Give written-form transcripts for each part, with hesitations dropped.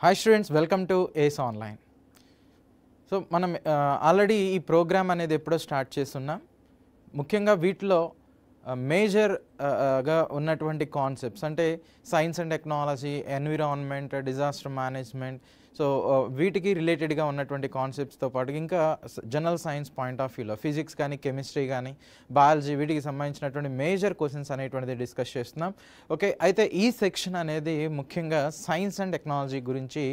Hi students, welcome to ACE Online. So మనం already ఈ programme అనేది ఎప్పుడో స్టార్ట్ చేస్తున్నాం. ముఖ్యంగా వీటిలో మేజర్గా ఉన్నటువంటి కాన్సెప్ట్స్ అంటే science and technology, environment, disaster management, so వీటికి రిలేటెడ్గా ఉన్నటువంటి కాన్సెప్ట్స్తో పాటు ఇంకా జనరల్ సైన్స్ పాయింట్ ఆఫ్ వ్యూలో ఫిజిక్స్ కానీ, కెమిస్ట్రీ కానీ, బయాలజీ వీటికి సంబంధించినటువంటి మేజర్ క్వశ్చన్స్ అనేటువంటిది డిస్కస్ చేస్తున్నాం. ఓకే, అయితే ఈ సెక్షన్ అనేది ముఖ్యంగా సైన్స్ అండ్ టెక్నాలజీ గురించి,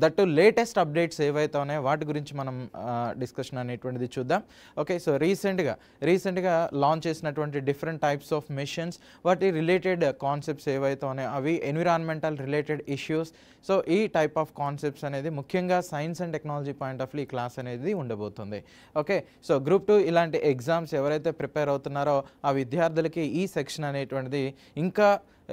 దట్టు లేటెస్ట్ అప్డేట్స్ ఏవైతే ఉన్నాయో వాటి గురించి మనం డిస్కషన్ అనేటువంటిది చూద్దాం. ఓకే, సో రీసెంట్గా లాంచ్ చేసినటువంటి డిఫరెంట్ టైప్స్ ఆఫ్ మిషన్స్, వాటి రిలేటెడ్ కాన్సెప్ట్స్ ఏవైతే ఉన్నాయో అవి ఎన్విరాన్మెంటల్ రిలేటెడ్ ఇష్యూస్. సో ఈ టైప్ ఆఫ్ కాన్సెప్ట్స్ అనేది ముఖ్యంగా science and technology point of view ఈ క్లాస్ అనేది ఉండబోతుంది. ఓకే, సో గ్రూప్ 2 ఇలాంటి ఎగ్జామ్స్ ఎవరైతే ప్రిపేర్ అవుతున్నారో ఆ విద్యార్థులకి ఈ సెక్షన్ అనేటువంటిది ఇంకా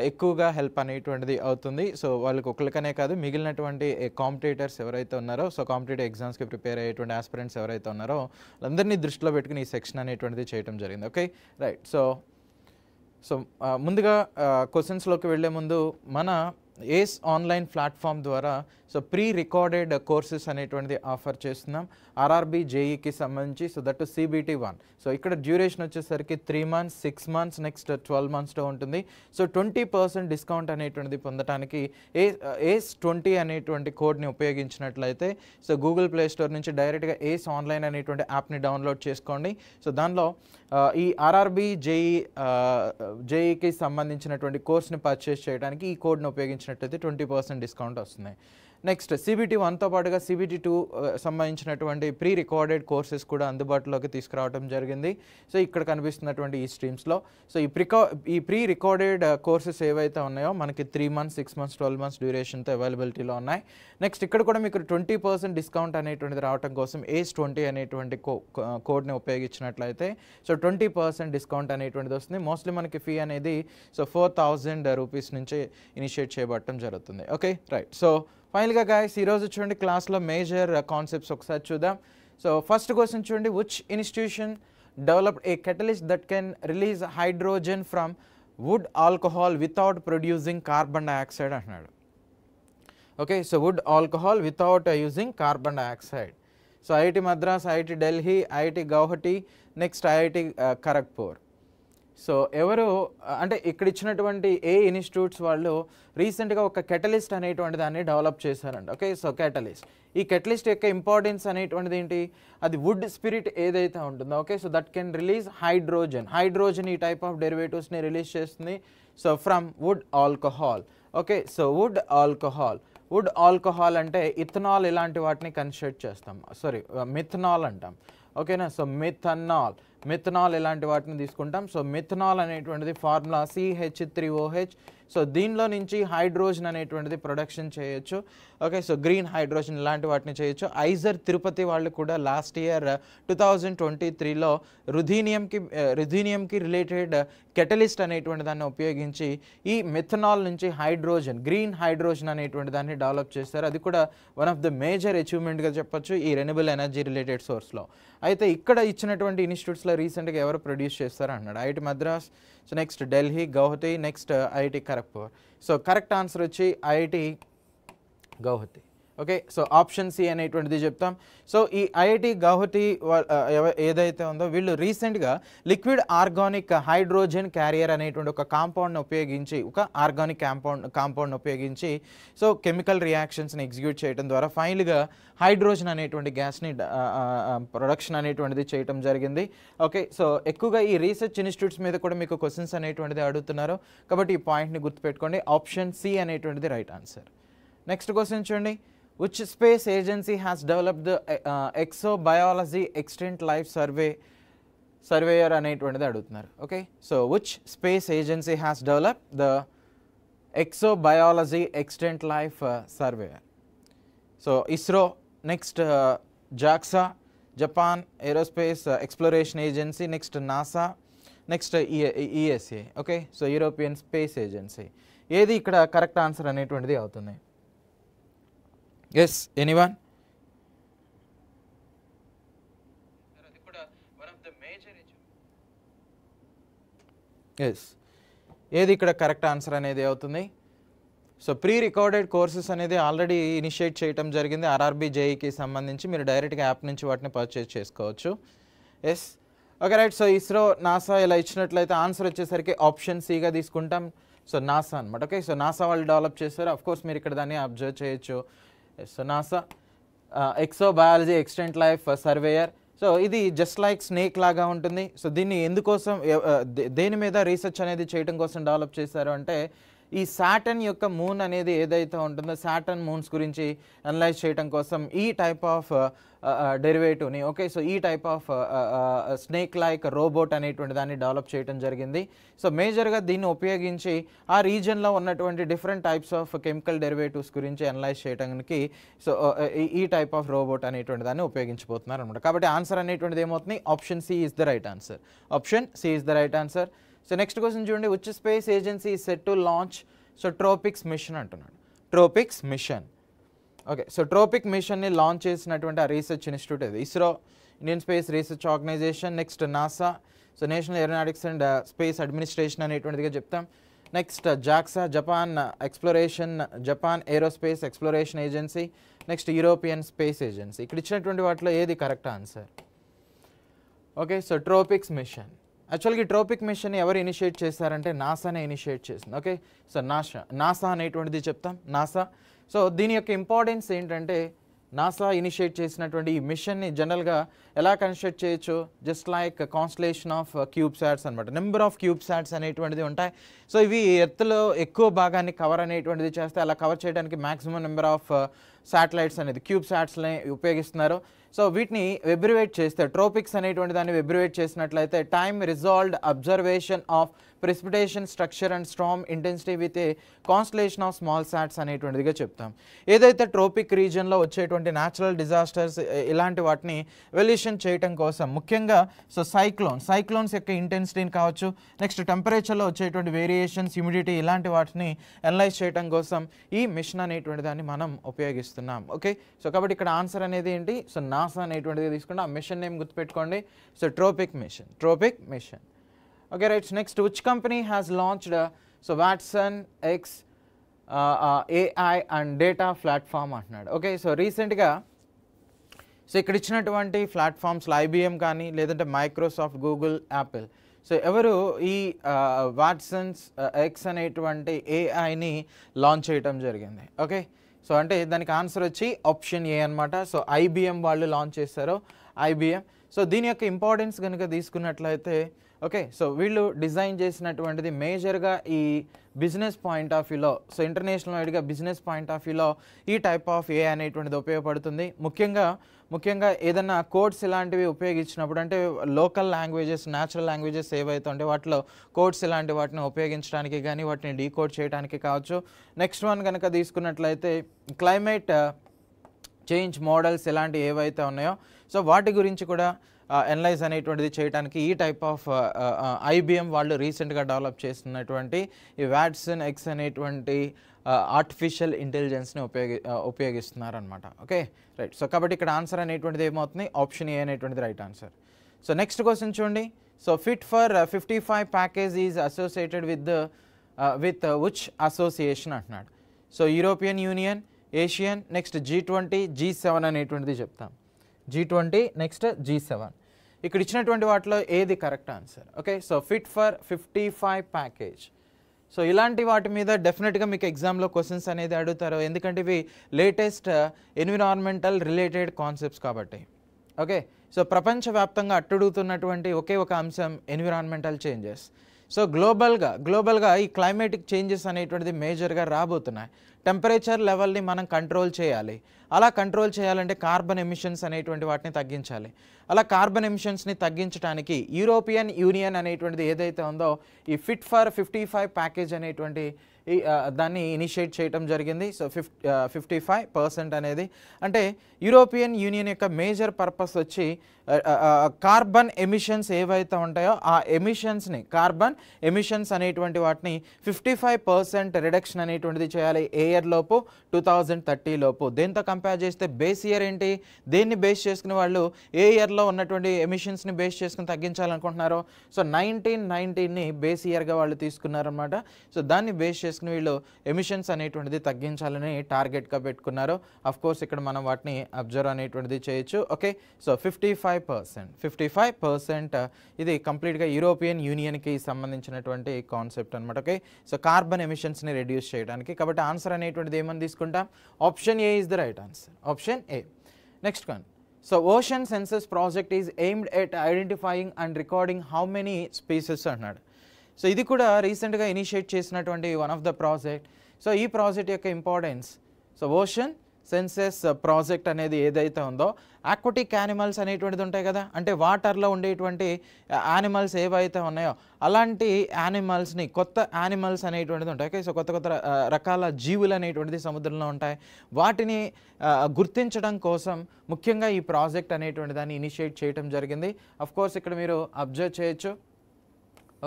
ఎక్కువగా హెల్ప్ అనేటువంటిది అవుతుంది. సో వాళ్ళకి ఒకరికనే కాదు, మిగిలినటువంటి కాంపిటేటర్స్ ఎవరైతే ఉన్నారో, సో కాంపిటేటివ్ ఎగ్జామ్స్కి ప్రిపేర్ అయ్యేటువంటి ఆస్పిరెంట్స్ ఎవరైతే ఉన్నారో వాళ్ళందరినీ దృష్టిలో పెట్టుకుని ఈ సెక్షన్ అనేటువంటిది చేయడం జరిగింది. Okay, right. సో ముందుగా క్వశ్చన్స్లోకి వెళ్ళే ముందు మన ఏస్ ఆన్లైన్ ప్లాట్ఫామ్ ద్వారా సో ప్రీ రికార్డెడ్ కోర్సెస్ అనేటువంటిది ఆఫర్ చేస్తున్నాం ఆర్ఆర్బీ జేఈకి సంబంధించి. So that CBT 1. సో ఇక్కడ డ్యూరేషన్ వచ్చేసరికి 3 months, 6 months, నెక్స్ట్ 12 monthsలో ఉంటుంది. సో 20% డిస్కౌంట్ అనేటువంటిది పొందడానికి ఏస్ 20 అనేటువంటి కోడ్ని ఉపయోగించినట్లయితే సో గూగుల్ ప్లే స్టోర్ నుంచి డైరెక్ట్గా ఏస్ ఆన్లైన్ అనేటువంటి యాప్ని డౌన్లోడ్ చేసుకోండి. సో దానిలో ఈ ఆర్ఆర్బీ జేఈకి సంబంధించినటువంటి కోర్స్ని పర్చేస్ చేయడానికి ఈ కోడ్ని ఉపయోగించినట్లయితే 20% డిస్కౌంట్ వస్తుంది. నెక్స్ట్ CBT 1తో పాటుగా CBT 2 సంబంధించినటువంటి ప్రీ రికార్డెడ్ కోర్సెస్ కూడా అందుబాటులోకి తీసుకురావడం జరిగింది. సో ఇక్కడ కనిపిస్తున్నటువంటి ఈ స్ట్రీమ్స్లో సో ఈ ప్రీ రికార్డెడ్ కోర్సెస్ ఏవైతే ఉన్నాయో మనకి 3 months, 6 months, 12 months డ్యూరేషన్తో అవైలబిలిటీలో ఉన్నాయి. నెక్స్ట్ ఇక్కడ కూడా మీకు 20% డిస్కౌంట్ అనేటువంటిది రావడం కోసం ఏస్ 20 అనేటువంటి కోడ్ని ఉపయోగించినట్లయితే సో 20% డిస్కౌంట్ అనేటువంటిది వస్తుంది. మోస్ట్లీ మనకి ఫీ అనేది సో 4,000 రూపీస్ నుంచి ఇనిషియేట్ చేయబడటం జరుగుతుంది. Okay, right. సో ఫైనల్గా గాయస్ ఈరోజు చూడండి క్లాస్లో మేజర్ కాన్సెప్ట్స్ ఒకసారి చూద్దాం. సో ఫస్ట్ క్వశ్చన్ చూడండి, which institution developed a catalyst that can release hydrogen from wood alcohol without producing carbon dioxide అంటున్నాడు. Okay, so wood alcohol without using carbon dioxide. So IIT Madras, IIT Delhi, IIT Guwahati, next IIT Kharagpur. So ఎవరు అంటే ఇక్కడ ఇచ్చినటువంటి ఏ institutes వాళ్ళు రీసెంట్గా ఒక catalyst అనేటువంటి దాన్ని డెవలప్ చేశారంట. ఓకే, సో కెటలిస్ట్, ఈ కెటలిస్ట్ యొక్క ఇంపార్టెన్స్ అనేటువంటిది ఏంటి, అది వుడ్ స్పిరిట్ ఏదైతే ఉంటుందో okay, so that can release hydrogen ఈ టైప్ ఆఫ్ డెరివేటివ్స్ని రిలీజ్ చేస్తుంది. So from wood alcohol. Okay, so wood alcohol అంటే ఇథనాల్ ఇలాంటి వాటిని కన్సిడర్ చేస్తాం, మిథనాల్ అంటాం. ఓకేనా, సో మిథనాల్ ఇలాంటి వాటిని తీసుకుంటాం. సో మిథనాల్ అనేటువంటిది ఫార్ములా CH3OH. సో దీనిలో నుంచి హైడ్రోజన్ అనేటువంటిది ప్రొడక్షన్ చేయొచ్చు. ఓకే, సో గ్రీన్ హైడ్రోజన్ ఇలాంటి వాటిని చేయొచ్చు. ఐజర్ తిరుపతి వాళ్ళు కూడా లాస్ట్ ఇయర్ 2023లో రుథీనియంకి రిలేటెడ్ కెటలిస్ట్ అనేటువంటి దాన్ని ఉపయోగించి ఈ మిథనాల్ నుంచి గ్రీన్ హైడ్రోజన్ అనేటువంటి దాన్ని డెవలప్ చేస్తారు. అది కూడా వన్ ఆఫ్ ద మేజర్ అచీవ్మెంట్గా చెప్పొచ్చు ఈ రెన్యూబుల్ ఎనర్జీ రిలేటెడ్ సోర్స్లో. అయితే ఇక్కడ ఇచ్చినటువంటి ఇన్స్టిట్యూట్స్లో రీసెంట్గా ఎవరు ప్రొడ్యూస్ చేస్తారు అన్నాడు, IIT Madras, so next Delhi, Guwahati, next IIT Kharagpur. So correct answer వచ్చి IIT Guwahati. Okay, so option C అనేటువంటిది చెప్తాం. సో ఈ ఐఐటి గౌహతి ఏదైతే ఉందో వీళ్ళు రీసెంట్గా లిక్విడ్ ఆర్గానిక్ హైడ్రోజన్ క్యారియర్ అనేటువంటి ఒక కాంపౌండ్ని ఉపయోగించి ఆర్గానిక్ కాంపౌండ్ని ఉపయోగించి సో కెమికల్ రియాక్షన్స్ని ఎగ్జిక్యూట్ చేయడం ద్వారా ఫైనల్గా హైడ్రోజన్ అనేటువంటి గ్యాస్ని ప్రొడక్షన్ అనేటువంటిది చేయడం జరిగింది. ఓకే, సో ఎక్కువగా ఈ రీసెర్చ్ ఇన్స్టిట్యూట్స్ మీద కూడా మీకు క్వశ్చన్స్ అనేటువంటిది అడుగుతున్నారు కాబట్టి ఈ పాయింట్ని గుర్తుపెట్టుకోండి. ఆప్షన్ సి అనేటువంటిది రైట్ ఆన్సర్. నెక్స్ట్ క్వశ్చన్ చూడండి, which space agency has developed the exobiology extinct life surveyor అనేటువంటిది అడుగుతున్నారు. Okay, so which space agency has developed the exobiology extinct life surveyor? So ISRO, next JAXA, Japan Aerospace Exploration Agency, next NASA, next ESA. Okay, so European Space agency. ఏది ఇక్కడ correct answer అనేటువంటిది అవుతుంది? Yes, anyone? Yes, ఏది ఇక్కడ correct answer అనేది అవుతుంది? So pre recorded courses అనేది already initiate చేయడం జరిగింది ఆర్ఆర్బీ జేఈకి సంబంధించి. మీరు డైరెక్ట్గా యాప్ నుంచి వాటిని పర్చేస్ చేసుకోవచ్చు. Yes, okay right. So ISRO, NASA ఇలా ఇచ్చినట్లయితే ఆన్సర్ వచ్చేసరికి ఆప్షన్ సిగా తీసుకుంటాం. సో నాసా అనమాట. ఓకే, సో నాసా వాళ్ళు డెవలప్ చేస్తారు. అఫ్ కోర్స్ మీరు ఇక్కడ దాన్ని అబ్జర్వ్ చేయొచ్చు. So NASA exobiology extant life surveyor. So ఇది జస్ట్ లైక్ స్నేక్ లాగా ఉంటుంది. సో దీన్ని ఎందుకోసం దేని మీద రీసెర్చ్ అనేది చేయడం కోసం డెవలప్ చేశారు అంటే ఈ సాటర్న్ యొక్క మూన్ అనేది ఏదైతే ఉంటుందో సాటర్న్ మూన్స్ గురించి అనలైజ్ చేయడం కోసం ఈ టైప్ ఆఫ్ డెరివేటివ్ని, ఓకే, సో ఈ type of snake like robot అనేటువంటి దాన్ని డెవలప్ చేయడం జరిగింది. సో మేజర్గా దీన్ని ఉపయోగించి ఆ రీజన్లో ఉన్నటువంటి different types of chemical derivatives గురించి అనలైజ్ చేయడానికి సో ఈ టైప్ ఆఫ్ రోబోట్ అనేటువంటి దాన్ని ఉపయోగించబోతున్నారు అనమాట. కాబట్టి ఆన్సర్ అనేటువంటిది ఏమవుతుంది? Option C is the right answer. Option C is the right answer. So next question చూడండి, which space agency is set to launch so TROPICS mission అంటున్నాడు. TROPICS mission, okay. So tropic మిషన్ని launch చేసినటువంటి ఆ research institute ఇది ISRO, Indian Space Research Organisation. Next NASA, so National Aeronautics and Space Administration అనేటువంటిదిగా చెప్తాం. Next JAXA, Japan Exploration, Japan Aerospace Exploration Agency. Next European Space Agency. ఇక్కడ ఇచ్చినటువంటి వాటిలో ఏది correct answer? Okay, so TROPICS mission. యాక్చువల్గా ఈ tropic mission ఎవరు initiate చేశారంటే నాసానే ఇనిషియేట్ చేసింది. ఓకే, సో నాసా అనేటువంటిది చెప్తాం, నాసా. సో దీని యొక్క ఇంపార్టెన్స్ ఏంటంటే నాసా ఇనిషియేట్ చేసినటువంటి ఈ మిషన్ని జనరల్గా ఎలా కన్స్ట్రక్ట్ చేయొచ్చు? Just like constellation of cube sats అనమాట. నెంబర్ ఆఫ్ క్యూబ్ శాట్స్ అనేటువంటిది ఉంటాయి. సో ఇవి ఎర్త్లో ఎక్కువ భాగాన్ని కవర్ అనేటువంటిది చేస్తే అలా కవర్ చేయడానికి మ్యాక్సిమం నెంబర్ ఆఫ్ శాటిలైట్స్ అనేది క్యూబ్ శాట్స్ని ఉపయోగిస్తున్నారు. సో వీటిని వెబ్రివేట్ చేస్తే ట్రోపిక్స్ అనేటువంటి దాన్ని వెబ్రివేట్ చేసినట్లయితే time resolved observation of precipitation structure and storm intensity with a constellation of small sats అనేటువంటిదిగా చెప్తాం. ఏదైతే ట్రోపిక్ రీజియన్లో వచ్చేటువంటి న్యాచురల్ డిజాస్టర్స్ ఇలాంటి వాటిని వెల్యూషన్ చేయడం కోసం ముఖ్యంగా సో సైక్లోన్స్ యొక్క ఇంటెన్సిటీని కావచ్చు, నెక్స్ట్ టెంపరేచర్లో వచ్చేటువంటి వేరియేషన్స్, హ్యూమిడిటీ ఇలాంటి వాటిని అనలైజ్ చేయడం కోసం ఈ మిషన్ అనేటువంటి దాన్ని మనం ఉపయోగిస్తున్నాం. ఓకే, సో కాబట్టి ఇక్కడ ఆన్సర్ అనేది ఏంటి? సో నాసా అనేటువంటిది తీసుకుంటే ఆ మిషన్ నేమ్ గుర్తుపెట్టుకోండి. So tropic mission. Okay right. Next which company has launched so Watson X AI and data platform అంటున్నాడు. ఓకే, సో రీసెంట్గా సో ఇక్కడ ఇచ్చినటువంటి ప్లాట్ఫామ్స్లో ఐబిఎం కానీ లేదంటే మైక్రోసాఫ్ట్, గూగుల్, యాపిల్, సో ఎవరు ఈ వాట్సన్స్ ఎక్స్ అనేటువంటి ఏఐని లాంచ్ చేయడం జరిగింది? ఓకే, సో అంటే దానికి ఆన్సర్ వచ్చి ఆప్షన్ ఏ అనమాట. సో ఐబిఎం వాళ్ళు లాంచ్ చేశారు, ఐబిఎం. సో దీని యొక్క ఇంపార్టెన్స్ కనుక తీసుకున్నట్లయితే ఓకే, సో వీళ్ళు డిజైన్ చేసినటువంటిది మేజర్గా ఈ బిజినెస్ పాయింట్ ఆఫ్ వ్యూలో, సో ఇంటర్నేషనల్ వైడ్గా బిజినెస్ పాయింట్ ఆఫ్ వ్యూలో ఈ టైప్ ఆఫ్ ఏ అనేటువంటిది ఉపయోగపడుతుంది. ముఖ్యంగా ఏదైనా కోడ్స్ ఇలాంటివి ఉపయోగించినప్పుడు అంటే లోకల్ లాంగ్వేజెస్, న్యాచురల్ లాంగ్వేజెస్ ఏవైతే ఉంటే వాటిలో కోడ్స్ ఇలాంటి వాటిని ఉపయోగించడానికి కానీ వాటిని డీకోడ్ చేయడానికి కావచ్చు. నెక్స్ట్ వన్ కనుక తీసుకున్నట్లయితే క్లైమేట్ చేంజ్ మోడల్స్ ఇలాంటివి ఏవైతే ఉన్నాయో సో వాటి గురించి కూడా అనలైజ్ అనేటువంటిది చేయడానికి ఈ టైప్ ఆఫ్ ఐబిఎం వాళ్ళు రీసెంట్గా డెవలప్ చేస్తున్నటువంటి ఈ వాట్సన్ ఎక్స్ అనేటువంటి ఆర్టిఫిషియల్ ఇంటెలిజెన్స్ని ఉపయోగిస్తున్నారనమాట. Okay right. సో కాబట్టి ఇక్కడ ఆన్సర్ అనేటువంటిది ఏమవుతుంది? ఆప్షన్ ఏ అనేటువంటిది right answer. So next question చూడండి. So fit for 55 package is associated with which association అంటున్నాడు. So European Union, Asian, next G20, G7 అనేటువంటిది చెప్తాం. G20 next G7. ఇక్కడ ఇచ్చినటువంటి వాటిలో ఏది correct answer? Okay, so fit for 55 package. So ఇలాంటి వాటి మీద డెఫినెట్గా మీకు ఎగ్జామ్లో క్వశ్చన్స్ అనేది అడుగుతారు, ఎందుకంటే ఇవి లేటెస్ట్ ఎన్విరాన్మెంటల్ రిలేటెడ్ కాన్సెప్ట్స్ కాబట్టి. ఓకే, సో ప్రపంచవ్యాప్తంగా అట్టడుగుతున్నటువంటి ఒకే ఒక అంశం ఎన్విరాన్మెంటల్ చేంజెస్. సో గ్లోబల్గా ఈ క్లైమేటిక్ చేంజెస్ అనేటువంటిది మేజర్గా రాబోతున్నాయి. టెంపరేచర్ లెవెల్ని మనం కంట్రోల్ చేయాలి. అలా కంట్రోల్ చేయాలంటే కార్బన్ ఎమిషన్స్ అనేటువంటి వాటిని తగ్గించాలి. అలా కార్బన్ ఎమిషన్స్ని తగ్గించడానికి యూరోపియన్ యూనియన్ అనేటువంటిది ఏదైతే ఉందో ఈ ఫిట్ ఫర్ 55 ప్యాకేజ్ అనేటువంటి దాన్ని ఇనిషియేట్ చేయడం జరిగింది. సో 55% అనేది అంటే యూరోపియన్ యూనియన్ యొక్క మేజర్ పర్పస్ వచ్చి కార్బన్ ఎమిషన్స్ ఏవైతే ఉంటాయో ఆ ఎమిషన్స్ని, కార్బన్ ఎమిషన్స్ అనేటువంటి వాటిని 55% రిడక్షన్ అనేటువంటిది చేయాలి ఏ ఇయర్ లోపు? 2030 లోపు. దేంతో కంపేర్ చేస్తే బేస్ ఇయర్ ఏంటి? దేన్ని బేస్ చేసుకునే వాళ్ళు ఏ ఇయర్లో ఇయర్లో ఉన్నటువంటి ఎమిషన్స్ని బేస్ చేసుకుని తగ్గించాలనుకుంటున్నారో సో 1919ని బేస్ ఇయర్గా వాళ్ళు తీసుకున్నారనమాట. సో దాన్ని బేస్ చేసుకుని వీళ్ళు ఎమిషన్స్ అనేటువంటిది తగ్గించాలని టార్గెట్గా పెట్టుకున్నారు. అఫ్ కోర్స్ ఇక్కడ మనం వాటిని అబ్జర్వ్ అనేటువంటిది చేయొచ్చు. ఓకే, సో 55% ఇది కంప్లీట్గా యూరోపియన్ యూనియన్కి సంబంధించినటువంటి కాన్సెప్ట్ అనమాట. ఓకే, సో కార్బన్ ఎమిషన్స్ని రెడ్యూస్ చేయడానికి. కాబట్టి ఆన్సర్ అనేటువంటిది ఏమని తీసుకుంటాం? Option A is the right answer. Option A. Next one. So ocean census project is aimed at identifying and recording how many species అన్నాడు. సో ఇది కూడా రీసెంట్గా ఇనిషియేట్ చేసినటువంటి one of the project. So ఈ project యొక్క importance, so ocean census project అనేది ఏదైతే ఉందో ఆక్వాటిక్ యానిమల్స్ అనేటువంటిది ఉంటాయి కదా, అంటే వాటర్లో ఉండేటువంటి యానిమల్స్ ఏవైతే ఉన్నాయో అలాంటి యానిమల్స్ని, కొత్త యానిమల్స్ అనేటువంటిది ఉంటాయి. ఓకే, సో కొత్త కొత్త రకాల జీవులు అనేటువంటిది సముద్రంలో ఉంటాయి. వాటిని గుర్తించడం కోసం ముఖ్యంగా ఈ ప్రాజెక్ట్ అనేటువంటి దాన్ని ఇనిషియేట్ చేయడం జరిగింది. అఫ్ కోర్స్ ఇక్కడ మీరు అబ్జర్వ్ చేయొచ్చు.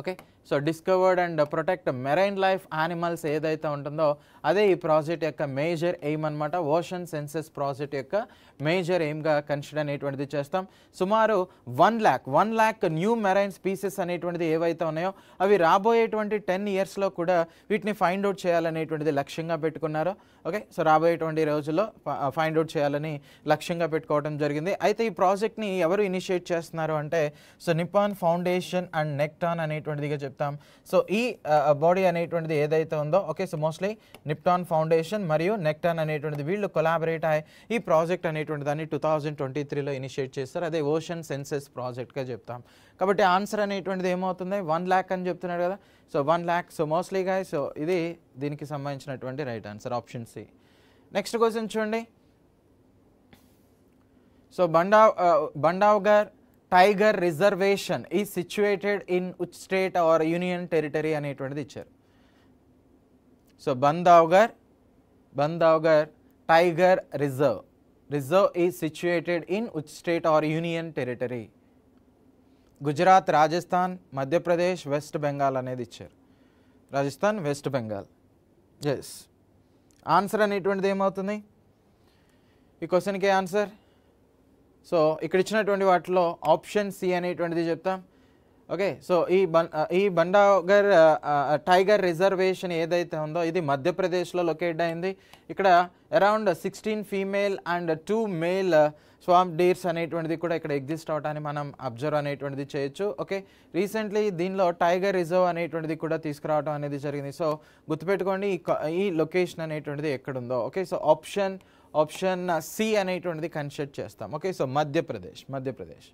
Okay, so discovered and protect marine life animals ఏదైతే ఉంటుందో అదే ఈ ప్రాజెక్ట్ యొక్క మేజర్ ఎయిమ్ అనమాట. ఓషన్ సెన్సస్ ప్రాజెక్ట్ యొక్క మేజర్ ఎయిమ్గా కన్సిడర్ అనేటువంటిది చేస్తాం. సుమారు 1 lakh న్యూ మెరైన్ స్పీసెస్ అనేటువంటిది ఏవైతే ఉన్నాయో అవి రాబోయేటువంటి 10 yearsలో కూడా వీటిని ఫైండ్ అవుట్ చేయాలనేటువంటిది లక్ష్యంగా పెట్టుకున్నారు. ఓకే, సో రాబోయేటువంటి రోజుల్లో ఫైండ్ అవుట్ చేయాలని లక్ష్యంగా పెట్టుకోవడం జరిగింది. అయితే ఈ ప్రాజెక్ట్ని ఎవరు ఇనిషియేట్ చేస్తున్నారు అంటే సో నిపాన్ ఫౌండేషన్ అండ్ నెక్టాన్ అనేటువంటిదిగా చెప్తాం. సో ఈ బాడీ అనేటువంటిది ఏదైతే ఉందో, ఓకే, సో మోస్ట్లీ నిప్టాన్ ఫౌండేషన్ మరియు నెక్టాన్ అనేటువంటిది వీళ్ళు కొలాబరేట్ అయ్యి ఈ ప్రాజెక్ట్ అనేటువంటి దాన్ని 2023లో ఇనిషియేట్ చేస్తారు. అదే ఓషన్ సెన్సస్ ప్రాజెక్ట్గా చెప్తాం. కాబట్టి ఆన్సర్ అనేటువంటిది ఏమవుతుంది? 1 lakh అని చెప్తున్నాడు కదా, సో 1 lakh. సో మోస్ట్లీగా సో ఇది దీనికి సంబంధించినటువంటి right answer, option C. Next question చూడండి. So Bandhavgarh tiger reservation is situated in which state or union territory అనేటువంటిది ఇచ్చారు. So Bandhavgarh tiger reserve is situated in which state or union territory? Gujarat, Rajasthan, Madhya Pradesh, West Bengal అనేది ఇచ్చారు. Rajasthan, West Bengal. Yes, answer అనేటువంటిది ఏమవుతుంది ఈ క్వశ్చన్కి ఆన్సర్? సో ఇక్కడ ఇచ్చినటువంటి వాటిలో ఆప్షన్ సి అనేటువంటిది చెప్తాం. ఓకే, సో ఈ బండావ్గర్ టైగర్ రిజర్వేషన్ ఏదైతే ఉందో ఇది మధ్యప్రదేశ్లో లొకేట్ అయింది. ఇక్కడ around 16 female and 2 male swamp deers అనేటువంటిది కూడా ఇక్కడ ఎగ్జిస్ట్ అవటాన్ని మనం అబ్జర్వ్ అనేటువంటిది చేయొచ్చు. ఓకే, రీసెంట్లీ దీనిలో టైగర్ రిజర్వ్ అనేటువంటిది కూడా తీసుకురావడం అనేది జరిగింది. సో గుర్తుపెట్టుకోండి ఈ లొకేషన్ అనేటువంటిది ఎక్కడుందో. ఓకే, సో ఆప్షన్ సి అనేటువంటిది కన్సిడర్ చేస్తాం. Okay, so Madhya Pradesh.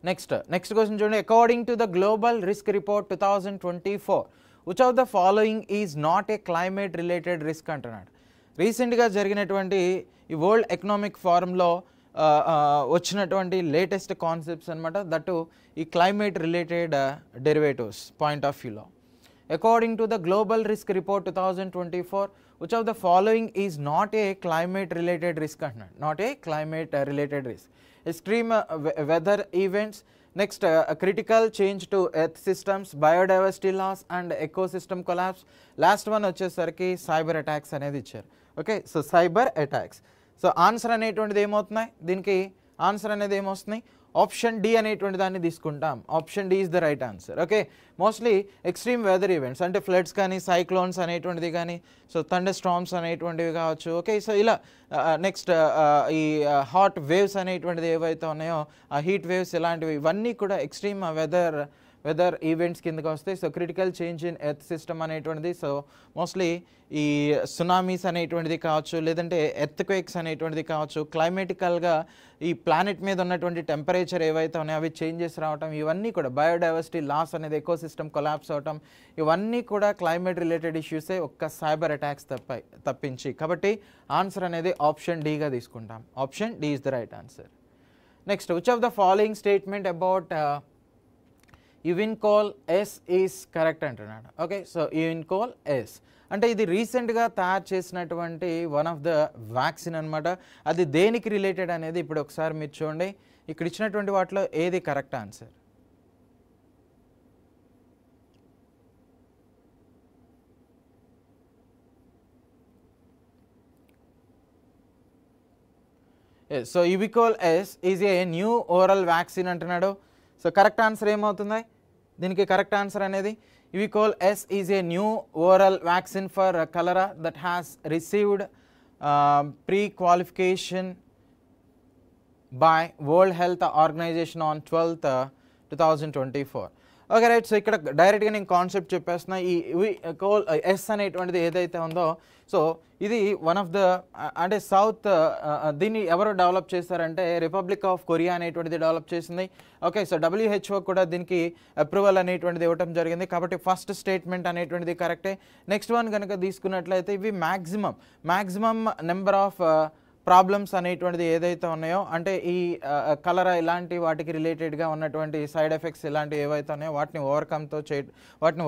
Next question చూడండి. According to the global risk report 2024 which of the following is not a climate related risk అంటున్నాడు. రీసెంట్గా జరిగినటువంటి ఈ వరల్డ్ ఎకనామిక్ ఫోరంలో వచ్చినటువంటి లేటెస్ట్ కాన్సెప్ట్స్ అనమాట, దట్టు ఈ climate related derivatives point of వ్యూలో. According to the global risk report 2024 which of the following is not a climate related risk అంటున్నాడు. Not a climate related risk. Extreme weather events, next critical change to earth systems, biodiversity loss and ecosystem collapse. Last one వచ్చేసరికి cyber attacks అనేది ఇచ్చారు. Okay, so cyber attacks. So answer అనేటువంటిది ఏమవుతున్నాయి? దీనికి answer అనేది ఏమొస్తుంది? Option D అనేటువంటి దాన్ని తీసుకుంటాం. Option D is the right answer. Okay, mostly extreme weather events అంటే ఫ్లడ్స్ కానీ, సైక్లోన్స్ అనేటువంటిది కానీ, సో థండర్ స్టార్మ్స్ అనేటువంటివి కావచ్చు. ఓకే, సో ఇలా నెక్స్ట్ ఈ హాట్ వేవ్స్ అనేటువంటిది ఏవైతే ఉన్నాయో ఆ హీట్ వేవ్స్ ఇలాంటివి ఇవన్నీ కూడా ఎక్స్ట్రీమ్ వెదర్ ఈవెంట్స్ కిందకి వస్తాయి. So critical change in earth system అనేటువంటిది, సో మోస్ట్లీ ఈ సునామీస్ అనేటువంటిది కావచ్చు, లేదంటే ఎర్త్ క్వేక్స్ అనేటువంటిది కావచ్చు, క్లైమేటికల్గా ఈ ప్లానెట్ మీద ఉన్నటువంటి టెంపరేచర్ ఏవైతే ఉన్నాయో అవి చేంజెస్ రావటం, ఇవన్నీ కూడా బయోడైవర్సిటీ లాస్ అనేది, ఎకోసిస్టమ్ కొలాప్స్ అవటం, ఇవన్నీ కూడా క్లైమేట్ రిలేటెడ్ ఇష్యూసే, ఒక్క సైబర్ అటాక్స్ తప్పించి. కాబట్టి ఆన్సర్ అనేది ఆప్షన్ డీగా తీసుకుంటాం. Option D is the right answer. Next, which of the following statement about యువిన్కోల్ ఎస్ ఈజ్ కరెక్ట్ అంటున్నాడు. ఓకే, సో యువిన్కోల్ ఎస్ అంటే ఇది రీసెంట్గా తయారు చేసినటువంటి వన్ ఆఫ్ ద వ్యాక్సిన్ అనమాట. అది దేనికి రిలేటెడ్ అనేది ఇప్పుడు ఒకసారి మీరు చూడండి. ఇక్కడ ఇచ్చినటువంటి వాటిలో ఏది correct answer? So Euvichol S is a new oral vaccine అంటున్నాడు. సో కరెక్ట్ ఆన్సర్ ఏమవుతుంది దీనికి? కరెక్ట్ ఆన్సర్ అనేది Euvichol S is a new oral vaccine for cholera that has received prequalification by World Health Organization on 12th 2024. Okay right. So ఇక్కడ డైరెక్ట్గా నేను concept చెప్పేస్తున్నా. ఈ coal yes అనేటువంటిది ఏదైతే ఉందో సో ఇది వన్ ఆఫ్ ద అంటే సౌత్ దీన్ని ఎవరు డెవలప్ చేశారంటే రిపబ్లిక్ ఆఫ్ కొరియా అనేటువంటిది డెవలప్ చేసింది. ఓకే. సో WHO కూడా దీనికి అప్రూవల్ అనేటువంటిది ఇవ్వటం జరిగింది. కాబట్టి ఫస్ట్ స్టేట్మెంట్ అనేటువంటిది కరెక్టే. నెక్స్ట్ వన్ కనుక తీసుకున్నట్లయితే ఇవి మ్యాక్సిమం నెంబర్ ఆఫ్ ప్రాబ్లమ్స్ అనేటువంటిది ఏదైతే ఉన్నాయో అంటే ఈ కలరా ఇలాంటి వాటికి రిలేటెడ్గా ఉన్నటువంటి సైడ్ ఎఫెక్ట్స్ ఇలాంటివి ఏవైతే ఉన్నాయో వాటిని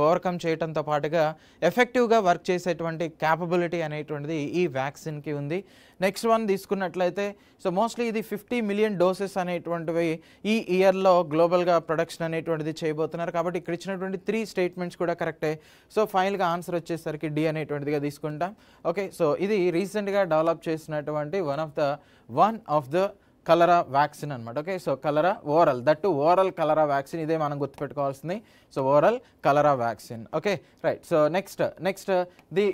ఓవర్కమ్ చేయడంతో పాటుగా ఎఫెక్టివ్గా వర్క్ చేసేటువంటి క్యాపబిలిటీ అనేటువంటిది ఈ వ్యాక్సిన్కి ఉంది. నెక్స్ట్ వన్ తీసుకున్నట్లయితే సో మోస్ట్లీ ఇది 50 మిలియన్ డోసెస్ అనేటువంటివి ఈ ఇయర్లో గ్లోబల్గా ప్రొడక్షన్ అనేటువంటిది చేయబోతున్నారు. కాబట్టి ఇక్కడ ఇచ్చినటువంటి 3 స్టేట్మెంట్స్ కూడా కరెక్టే. సో ఫైనల్గా ఆన్సర్ వచ్చేసరికి డి అనేటువంటిదిగా తీసుకుంటాం. ఓకే. సో ఇది రీసెంట్గా డెవలప్ చేసినటువంటి one of the cholera vaccine అనమాట. Okay. So cholera oral that oral cholera vaccine ఇదే మనం గుర్తుపెట్టుకోవాల్సింది. So oral cholera vaccine. Okay right. So next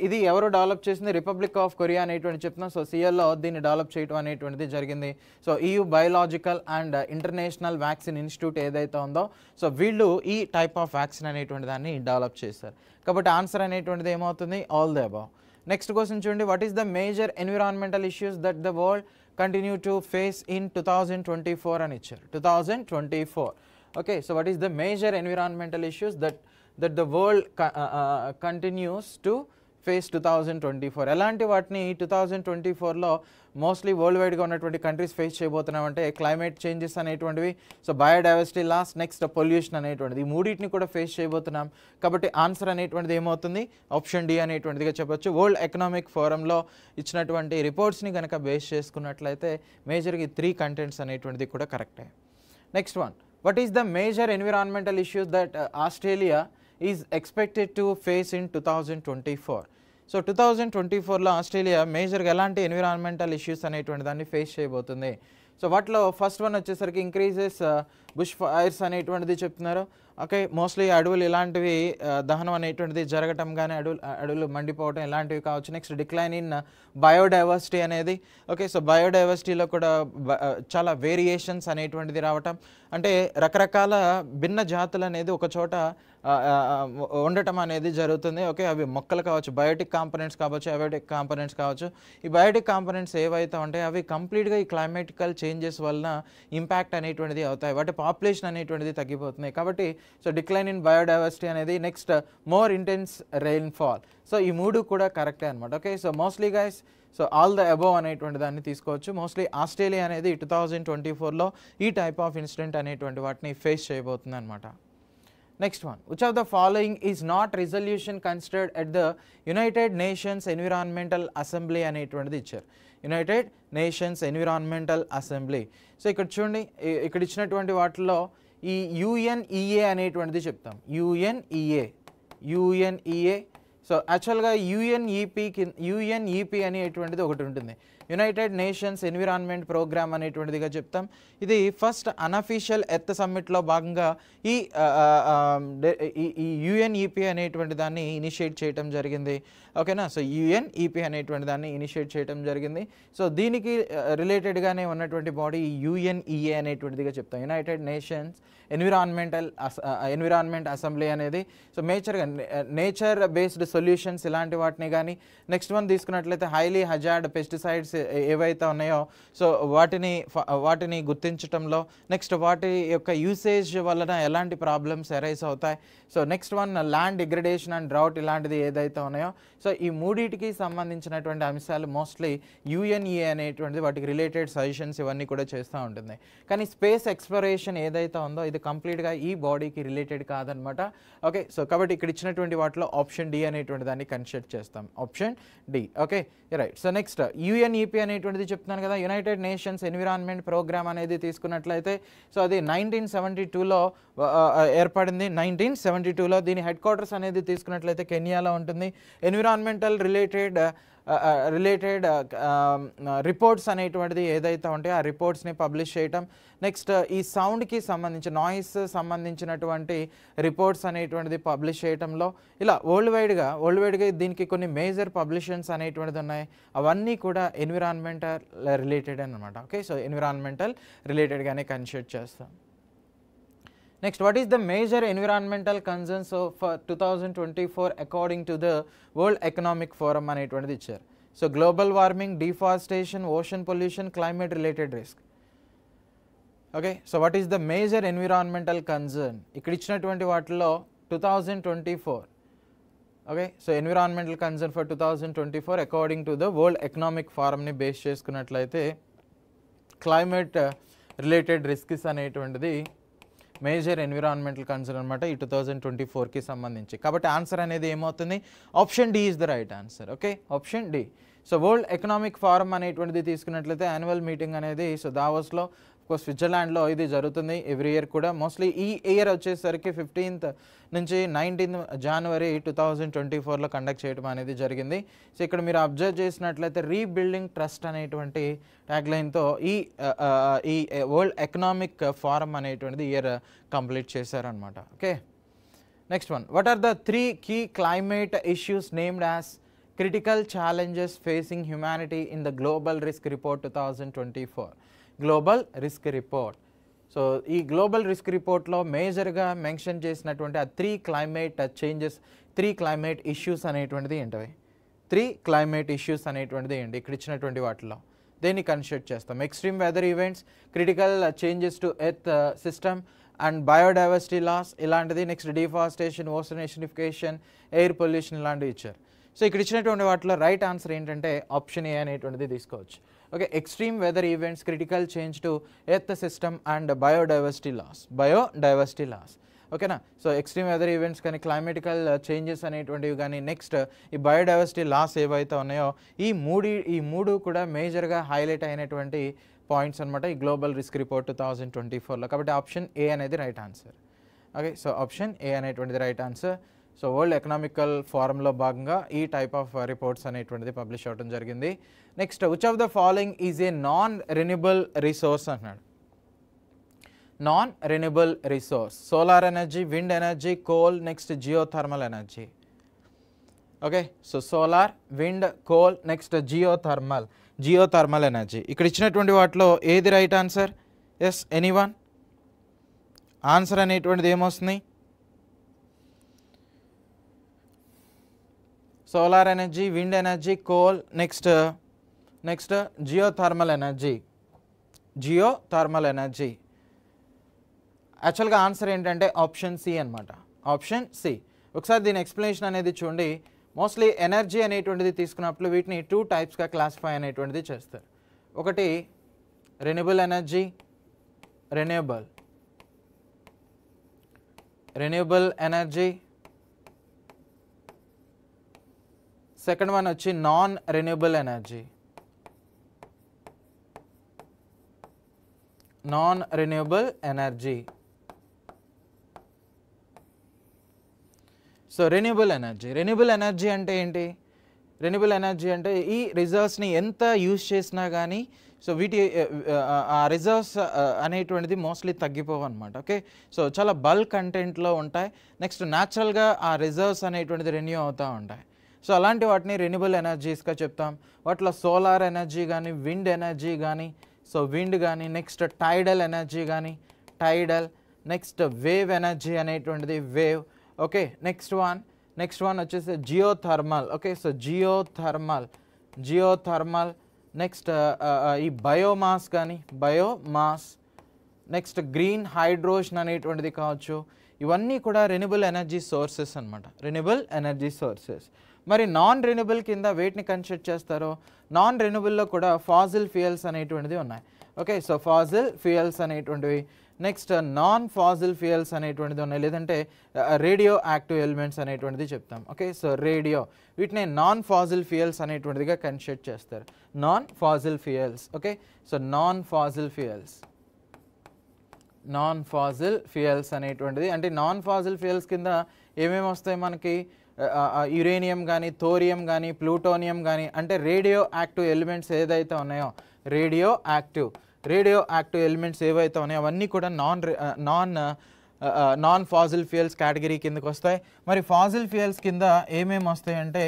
ఇది ఎవరు డెవలప్ చేసింది? రిపబ్లిక్ ఆఫ్ కొరియా అనేటువంటి చెప్తున్నాం. సో సిఎల్లో దీన్ని డెవలప్ చేయడం అనేటువంటిది జరిగింది. So EU biological and international vaccine institute ఏదైతే ఉందో సో వీళ్ళు ఈ టైప్ ఆఫ్ వ్యాక్సిన్ అనేటువంటి దాన్ని డెవలప్ చేశారు. కాబట్టి ఆన్సర్ అనేటువంటిది ఏమవుతుంది? All the above. Next question చూడండి. What is the major environmental issues that the world continue to face in 2024 అని ఇచ్చారు. 2024. Okay, so what is the major environmental issues that the world continues to face 2024? ఎలాంటి వాటిని 2024లో mostly world వైడ్గా ఉన్నటువంటి countries face చేయబోతున్నామంటే climate changes అనేటువంటివి, so biodiversity loss, next pollution అనేటువంటిది ఈ మూడింటిని కూడా ఫేస్ చేయబోతున్నాం. కాబట్టి ఆన్సర్ అనేటువంటిది ఏమవుతుంది? ఆప్షన్ డి అనేటువంటిదిగా చెప్పొచ్చు. వరల్డ్ ఎకనామిక్ ఫోరంలో ఇచ్చినటువంటి రిపోర్ట్స్ని కనుక బేస్ చేసుకున్నట్లయితే మేజర్గా 3 కంటెంట్స్ అనేటువంటిది కూడా కరెక్టే. Next one, what is the major environmental issues that Australia is expected to face in 2024? So 2024లో ఆస్ట్రేలియా మేజర్గా ఎలాంటి ఎన్విరాన్మెంటల్ ఇష్యూస్ అనేటువంటి దాన్ని ఫేస్ చేయబోతుంది? సో వాటిలో ఫస్ట్ వన్ వచ్చేసరికి ఇంక్రీజెస్ బుష్ ఫైర్స్ అనేటువంటిది చెప్తున్నారు. ఓకే. మోస్ట్లీ అడవులు ఇలాంటివి దహనం అనేటువంటిది జరగటం కానీ అడవులు మండిపోవడం ఇలాంటివి కావచ్చు. నెక్స్ట్ డిక్లైన్ ఇన్ బయోడైవర్సిటీ అనేది. ఓకే. సో బయోడైవర్సిటీలో కూడా చాలా వేరియేషన్స్ అనేటువంటిది రావటం, అంటే రకరకాల భిన్న జాతులు అనేది ఒక చోట ఉండటం అనేది జరుగుతుంది. ఓకే. అవి మొక్కలు కావచ్చు, బయోటిక్ కాంపోనెంట్స్ కావచ్చు, అబయోటిక్ కాంపోనెంట్స్ కావచ్చు. ఈ బయోటిక్ కాంపోనెంట్స్ ఏవైతే ఉంటాయో అవి కంప్లీట్గా ఈ క్లైమేటికల్ చేంజెస్ వలన ఇంపాక్ట్ అనేటువంటిది అవుతాయి. వాటి పాపులేషన్ అనేటువంటిది తగ్గిపోతుంది. కాబట్టి సో డిక్లైన్ ఇన్ బయోడైవర్సిటీ అనేది. Next more intense rainfall. So ఈ 3 కూడా కరెక్టే అనమాట. Okay. So mostly guys so all the above అనేటువంటి దాన్ని తీసుకోవచ్చు. మోస్ట్లీ ఆస్ట్రేలియా అనేది 2024లో ఈ టైప్ ఆఫ్ ఇన్సిడెంట్ అనేటువంటి వాటిని ఫేస్ చేయబోతుంది అనమాట. Next one, which of the following is not resolution considered at the United nations environmental assembly అనేటువంటిది ఇచ్చారు. United nations environmental assembly. So ఇక్కడ చూడండి, ఇక్కడ ఇచ్చినటువంటి వాటిల్లో ఈ UNEA అనేటువంటిది చెప్తాం. UNEA. సో యాక్చువల్గా UNEP అనేటువంటిది ఒకటి ఉంటుంది, యునైటెడ్ నేషన్స్ ఎన్విరాన్మెంట్ ప్రోగ్రామ్ అనేటువంటిదిగా చెప్తాం. ఇది ఫస్ట్ అన్అఫీషియల్ ఎర్త్ సమ్మిట్లో భాగంగా ఈ UNEP అనేటువంటి దాన్ని ఇనిషియేట్ చేయడం జరిగింది. ఓకేనా. సో UNEP అనేటువంటి దాన్ని ఇనిషియేట్ చేయడం జరిగింది. సో దీనికి రిలేటెడ్గానే ఉన్నటువంటి బాడీ UNEA అనేటువంటిదిగా చెప్తాం, యునైటెడ్ నేషన్స్ ఎన్విరాన్మెంట్ అసెంబ్లీ అనేది. సో నేచర్ బేస్డ్ సొల్యూషన్స్ ఇలాంటి వాటిని కానీ, నెక్స్ట్ వన్ తీసుకున్నట్లయితే హైలీ హజార్డ్ పెస్టిసైడ్స్ ఏవైతే ఉన్నాయో సో వాటిని గుర్తించడంలో, నెక్స్ట్ వాటి యొక్క యూసేజ్ వలన ఎలాంటి ప్రాబ్లమ్స్ అరైజ్ అవుతాయి. So next one land degradation and drought ఇలాంటిది ఏదైతే ఉన్నాయో సో ఈ మూడింటికి సంబంధించినటువంటి అంశాలు మోస్ట్లీ UNEA అనేటువంటిది వాటికి రిలేటెడ్ సజెషన్స్ ఇవన్నీ కూడా చేస్తూ ఉంటుంది. కానీ స్పేస్ ఎక్స్ప్లోరేషన్ ఏదైతే ఉందో ఇది కంప్లీట్గా ఈ బాడీకి రిలేటెడ్ కాదనమాట. ఓకే. సో కాబట్టి ఇక్కడ ఇచ్చినటువంటి వాటిలో ఆప్షన్ డి అనేటువంటి దాన్ని కన్సిడర్ చేస్తాం, option D. Okay right. So next UNEP అనేటువంటిది చెప్తున్నాను కదా, యునైటెడ్ నేషన్స్ ఎన్విరాన్మెంట్ ప్రోగ్రామ్ అనేది తీసుకున్నట్లయితే సో అది 1972లో ఏర్పడింది. 1972లో దీని హెడ్ క్వార్టర్స్ అనేది తీసుకున్నట్లయితే కెన్యాలో ఉంటుంది. ఎన్విరాన్మెంటల్ రిలేటెడ్ రిలేటెడ్ రిపోర్ట్స్ అనేటువంటిది ఏదైతే ఉంటాయో ఆ రిపోర్ట్స్ని పబ్లిష్ చేయటం, నెక్స్ట్ ఈ సౌండ్కి సంబంధించి నాయిస్ సంబంధించినటువంటి రిపోర్ట్స్ అనేటువంటిది పబ్లిష్ చేయటంలో ఇలా వరల్డ్ వైడ్గా దీనికి కొన్ని మేజర్ పబ్లిషన్స్ అనేటువంటిది ఉన్నాయి. అవన్నీ కూడా ఎన్విరాన్మెంటల్ రిలేటెడ్ అనమాట. ఓకే, సో ఎన్విరాన్మెంటల్ రిలేటెడ్గానే కన్సిడర్ చేస్తాం. Next, what is the major environmental concerns of 2024 according to the World Economic Forum అనేటువంటిది ఇచ్చారు. So global warming, deforestation, ocean pollution, climate related risk. Okay, so what is the major environmental concern ఇక్కడ ఇచ్చినటువంటి వాటిలో 2024. Okay, so environmental concern for 2024 according to the World Economic ఫారంని base చేసుకున్నట్లయితే climate related risks అనేటువంటిది major environmental concern అనమాట ఈ 2024కి సంబంధించి. కాబట్టి ఆన్సర్ అనేది ఏమవుతుంది? Option D is the right answer. Okay, option D. So World economic form అనేటువంటిది తీసుకున్నట్లయితే యాన్యువల్ మీటింగ్ అనేది సో దావోస్లో స్విట్జర్లాండ్లో ఇది జరుగుతుంది ఎవ్రీ ఇయర్ కూడా. మోస్ట్లీ ఈ ఇయర్ వచ్చేసరికి 15th నుంచి 19th January 2024లో కండక్ట్ చేయడం అనేది జరిగింది. సో ఇక్కడ మీరు అబ్జర్వ్ చేసినట్లయితే రీబిల్డింగ్ ట్రస్ట్ అనేటువంటి ట్యాగ్లైన్తో ఈ వరల్డ్ ఎకనామిక్ ఫారం అనేటువంటిది ఇయర్ కంప్లీట్ చేశారనమాట. Okay, next one, what are the 3 key climate issues named as critical challenges facing humanity in the Global Risk Report 2024? Global risk report. So ఈ global risk రిపోర్ట్లో మేజర్గా mention చేసినటువంటి ఆ 3 climate changes, 3 climate issues అనేటువంటిది ఏంటవి? 3 climate issues అనేటువంటిది ఏంటి ఇక్కడ ఇచ్చినటువంటి వాటిలో? దేన్ని కన్సిడర్ చేస్తాం? Extreme weather events, critical changes to Earth system and biodiversity loss ఇలాంటిది, next deforestation, ocean acidification, air pollution ఇలాంటివి ఇచ్చారు. సో ఇక్కడ ఇచ్చినటువంటి వాటిలో రైట్ ఆన్సర్ ఏంటంటే ఆప్షన్ ఏ అనేటువంటిది తీసుకోవచ్చు. Okay, extreme weather events, critical change to Earth system and biodiversity loss. ఓకేనా, సో ఎక్స్ట్రీమ్ వెదర్ ఈవెంట్స్ కానీ క్లైమేటికల్ చేంజెస్ అనేటువంటివి కానీ నెక్స్ట్ ఈ బయోడైవర్సిటీ లాస్ ఏవైతే ఉన్నాయో ఈ మూడు కూడా మేజర్గా హైలైట్ అయినటువంటి పాయింట్స్ అనమాట ఈ గ్లోబల్ రిస్క్ రిపోర్ట్ 2024లో. కాబట్టి ఆప్షన్ ఏ అనేది right answer. Okay, so option A అనేటువంటిది right answer. So World economical ఫారంలో భాగంగా ఈ టైప్ ఆఫ్ రిపోర్ట్స్ అనేటువంటిది పబ్లిష్ అవ్వడం జరిగింది. Next, which of the following is a non renewable resource అన్నాడు. Non renewable resource: solar energy, wind energy, coal, next geothermal energy. Okay, so solar, wind, coal, next geothermal energy. ఇక్కడ ఇచ్చినటువంటి వాటిలో ఏది right answer? Yes, anyone? Answer అనేటువంటిది ఏమొస్తుంది? Solar energy, wind energy, coal, next geothermal energy. యాక్చువల్గా answer ఏంటంటే option C అనమాట. Option C. ఒకసారి దీని ఎక్స్ప్లెనేషన్ అనేది చూడండి. మోస్ట్లీ ఎనర్జీ అనేటువంటిది తీసుకున్నప్పుడు వీటిని 2 టైప్స్గా క్లాసిఫై అనేటువంటిది చేస్తారు. ఒకటి renewable energy, renewable energy. Second one వచ్చి non renewable energy. So renewable energy అంటే ఏంటి? రెన్యూబుల్ ఎనర్జీ అంటే ఈ రిజర్వ్స్ని ఎంత యూజ్ చేసినా కానీ సో వీటి ఆ రిజర్వ్స్ అనేటువంటిది మోస్ట్లీ తగ్గిపోవు అనమాట. ఓకే, సో చాలా బల్క్ కంటెంట్లో ఉంటాయి. నెక్స్ట్ న్యాచురల్గా ఆ రిజర్వ్స్ అనేటువంటిది రెన్యూ అవుతూ ఉంటాయి. సో అలాంటి వాటిని రెన్యూబుల్ ఎనర్జీస్గా చెప్తాం. వాటిలో సోలార్ ఎనర్జీ కానీ, విండ్ ఎనర్జీ కానీ, సో విండ్ కానీ, నెక్స్ట్ టైడల్ ఎనర్జీ కానీ, నెక్స్ట్ వేవ్ ఎనర్జీ అనేటువంటిది వేవ్. ఓకే, నెక్స్ట్ వన్ వచ్చేసి geothermal. Okay, so geothermal. Next ఈ బయోమాస్, నెక్స్ట్ గ్రీన్ హైడ్రోజన్ అనేటువంటిది కావచ్చు. ఇవన్నీ కూడా రెన్యూబుల్ ఎనర్జీ సోర్సెస్ అనమాట. మరి నాన్ రెన్యూబుల్ కింద వేటిని కన్సిడర్ చేస్తారో? నాన్ రెన్యూబుల్లో కూడా ఫాజిల్ ఫ్యూయల్స్ అనేటువంటిది ఉన్నాయి. ఓకే, సో ఫాజిల్ ఫ్యూయల్స్ అనేటువంటివి, నెక్స్ట్ నాన్ ఫాజిల్ ఫ్యూయల్స్ అనేటువంటిది ఉన్నాయి, లేదంటే రేడియో యాక్టివ్ ఎలిమెంట్స్ అనేటువంటిది చెప్తాం. ఓకే, సో వీటిని నాన్ ఫాజిల్ ఫ్యూయల్స్ అనేటువంటిదిగా కన్సిడర్ చేస్తారు. Non fossil fuels. Okay, so non fossil fuels అనేటువంటిది అంటే నాన్ ఫాజిల్ ఫ్యూయల్స్ కింద ఏమేమి వస్తాయి మనకి? యురేనియం కానీ, థోరియం కానీ, ప్లూటోనియం కానీ, అంటే రేడియో యాక్టివ్ ఎలిమెంట్స్ ఏదైతే ఉన్నాయో రేడియో యాక్టివ్ ఎలిమెంట్స్ ఏవైతే ఉన్నాయో అవన్నీ కూడా నాన్ ఫాజిల్ ఫ్యూయల్స్ కేటగిరీ కిందకి వస్తాయి. మరి ఫాజిల్ ఫ్యూయల్స్ కింద ఏమేమి వస్తాయంటే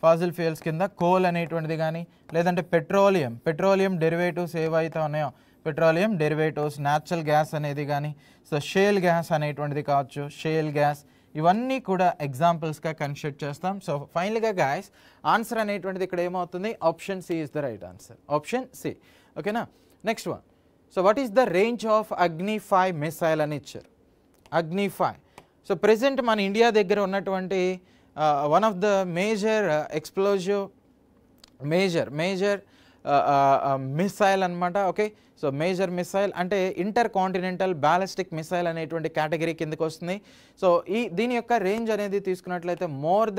ఫాజిల్ ఫ్యూయల్స్ కింద కోల్ అనేటువంటిది కానీ, లేదంటే పెట్రోలియం డెరివేటివ్స్ ఏవైతే ఉన్నాయో పెట్రోలియం డెరివేటివ్స్, న్యాచురల్ గ్యాస్ అనేది కానీ, సో షేల్ గ్యాస్ అనేటువంటిది కావచ్చు, షేల్ గ్యాస్, ఇవన్నీ కూడా ఎగ్జాంపుల్స్గా కన్సిడర్ చేస్తాం. సో ఫైనల్గా గాయస్ ఆన్సర్ అనేటువంటిది ఇక్కడ ఏమవుతుంది, option C is the right answer, option C. ఓకేనా. Next one, so what is the range of Agni five missile అని ఇచ్చారు. అగ్ని-5 సో ప్రెసెంట్ మన ఇండియా దగ్గర ఉన్నటువంటి one of the major explosive major missile అనమాట. ఓకే, సో మేజర్ మిసైల్ అంటే intercontinental ballistic missile అనేటువంటి category కిందకి వస్తుంది. సో దీని యొక్క రేంజ్ అనేది తీసుకున్నట్లయితే మోర్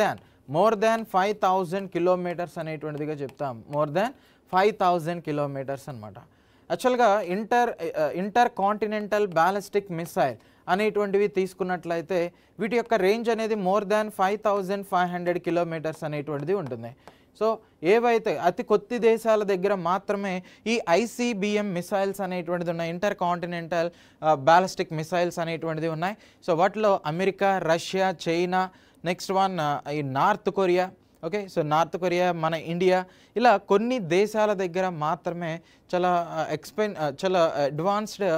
దాన్ 5000 కిలోమీటర్స్ అనేటువంటిదిగా చెప్తాం. మోర్ దాన్ 5000 కిలోమీటర్స్ అనమాట. యాక్చువల్గా ఇంటర్ కాంటినెంటల్ బ్యాలిస్టిక్ మిసైల్ అనేటువంటివి తీసుకున్నట్లయితే వీటి యొక్క రేంజ్ అనేది మోర్ దాన్ 5500 కిలోమీటర్స్ అనేటువంటిది ఉంటుంది. సో ఏవైతే అతి కొద్ది దేశాల దగ్గర మాత్రమే ఈ ICBM మిసైల్స్ అనేటువంటిది ఉన్నాయి, ఇంటర్ కాంటినెంటల్ బ్యాలిస్టిక్ మిసైల్స్ అనేటువంటిది ఉన్నాయి. సో వాటిలో America, Russia, China, next one ఈ North Korea. Okay, so North Korea, మన ఇండియా, ఇలా కొన్ని దేశాల దగ్గర మాత్రమే చాలా అడ్వాన్స్డ్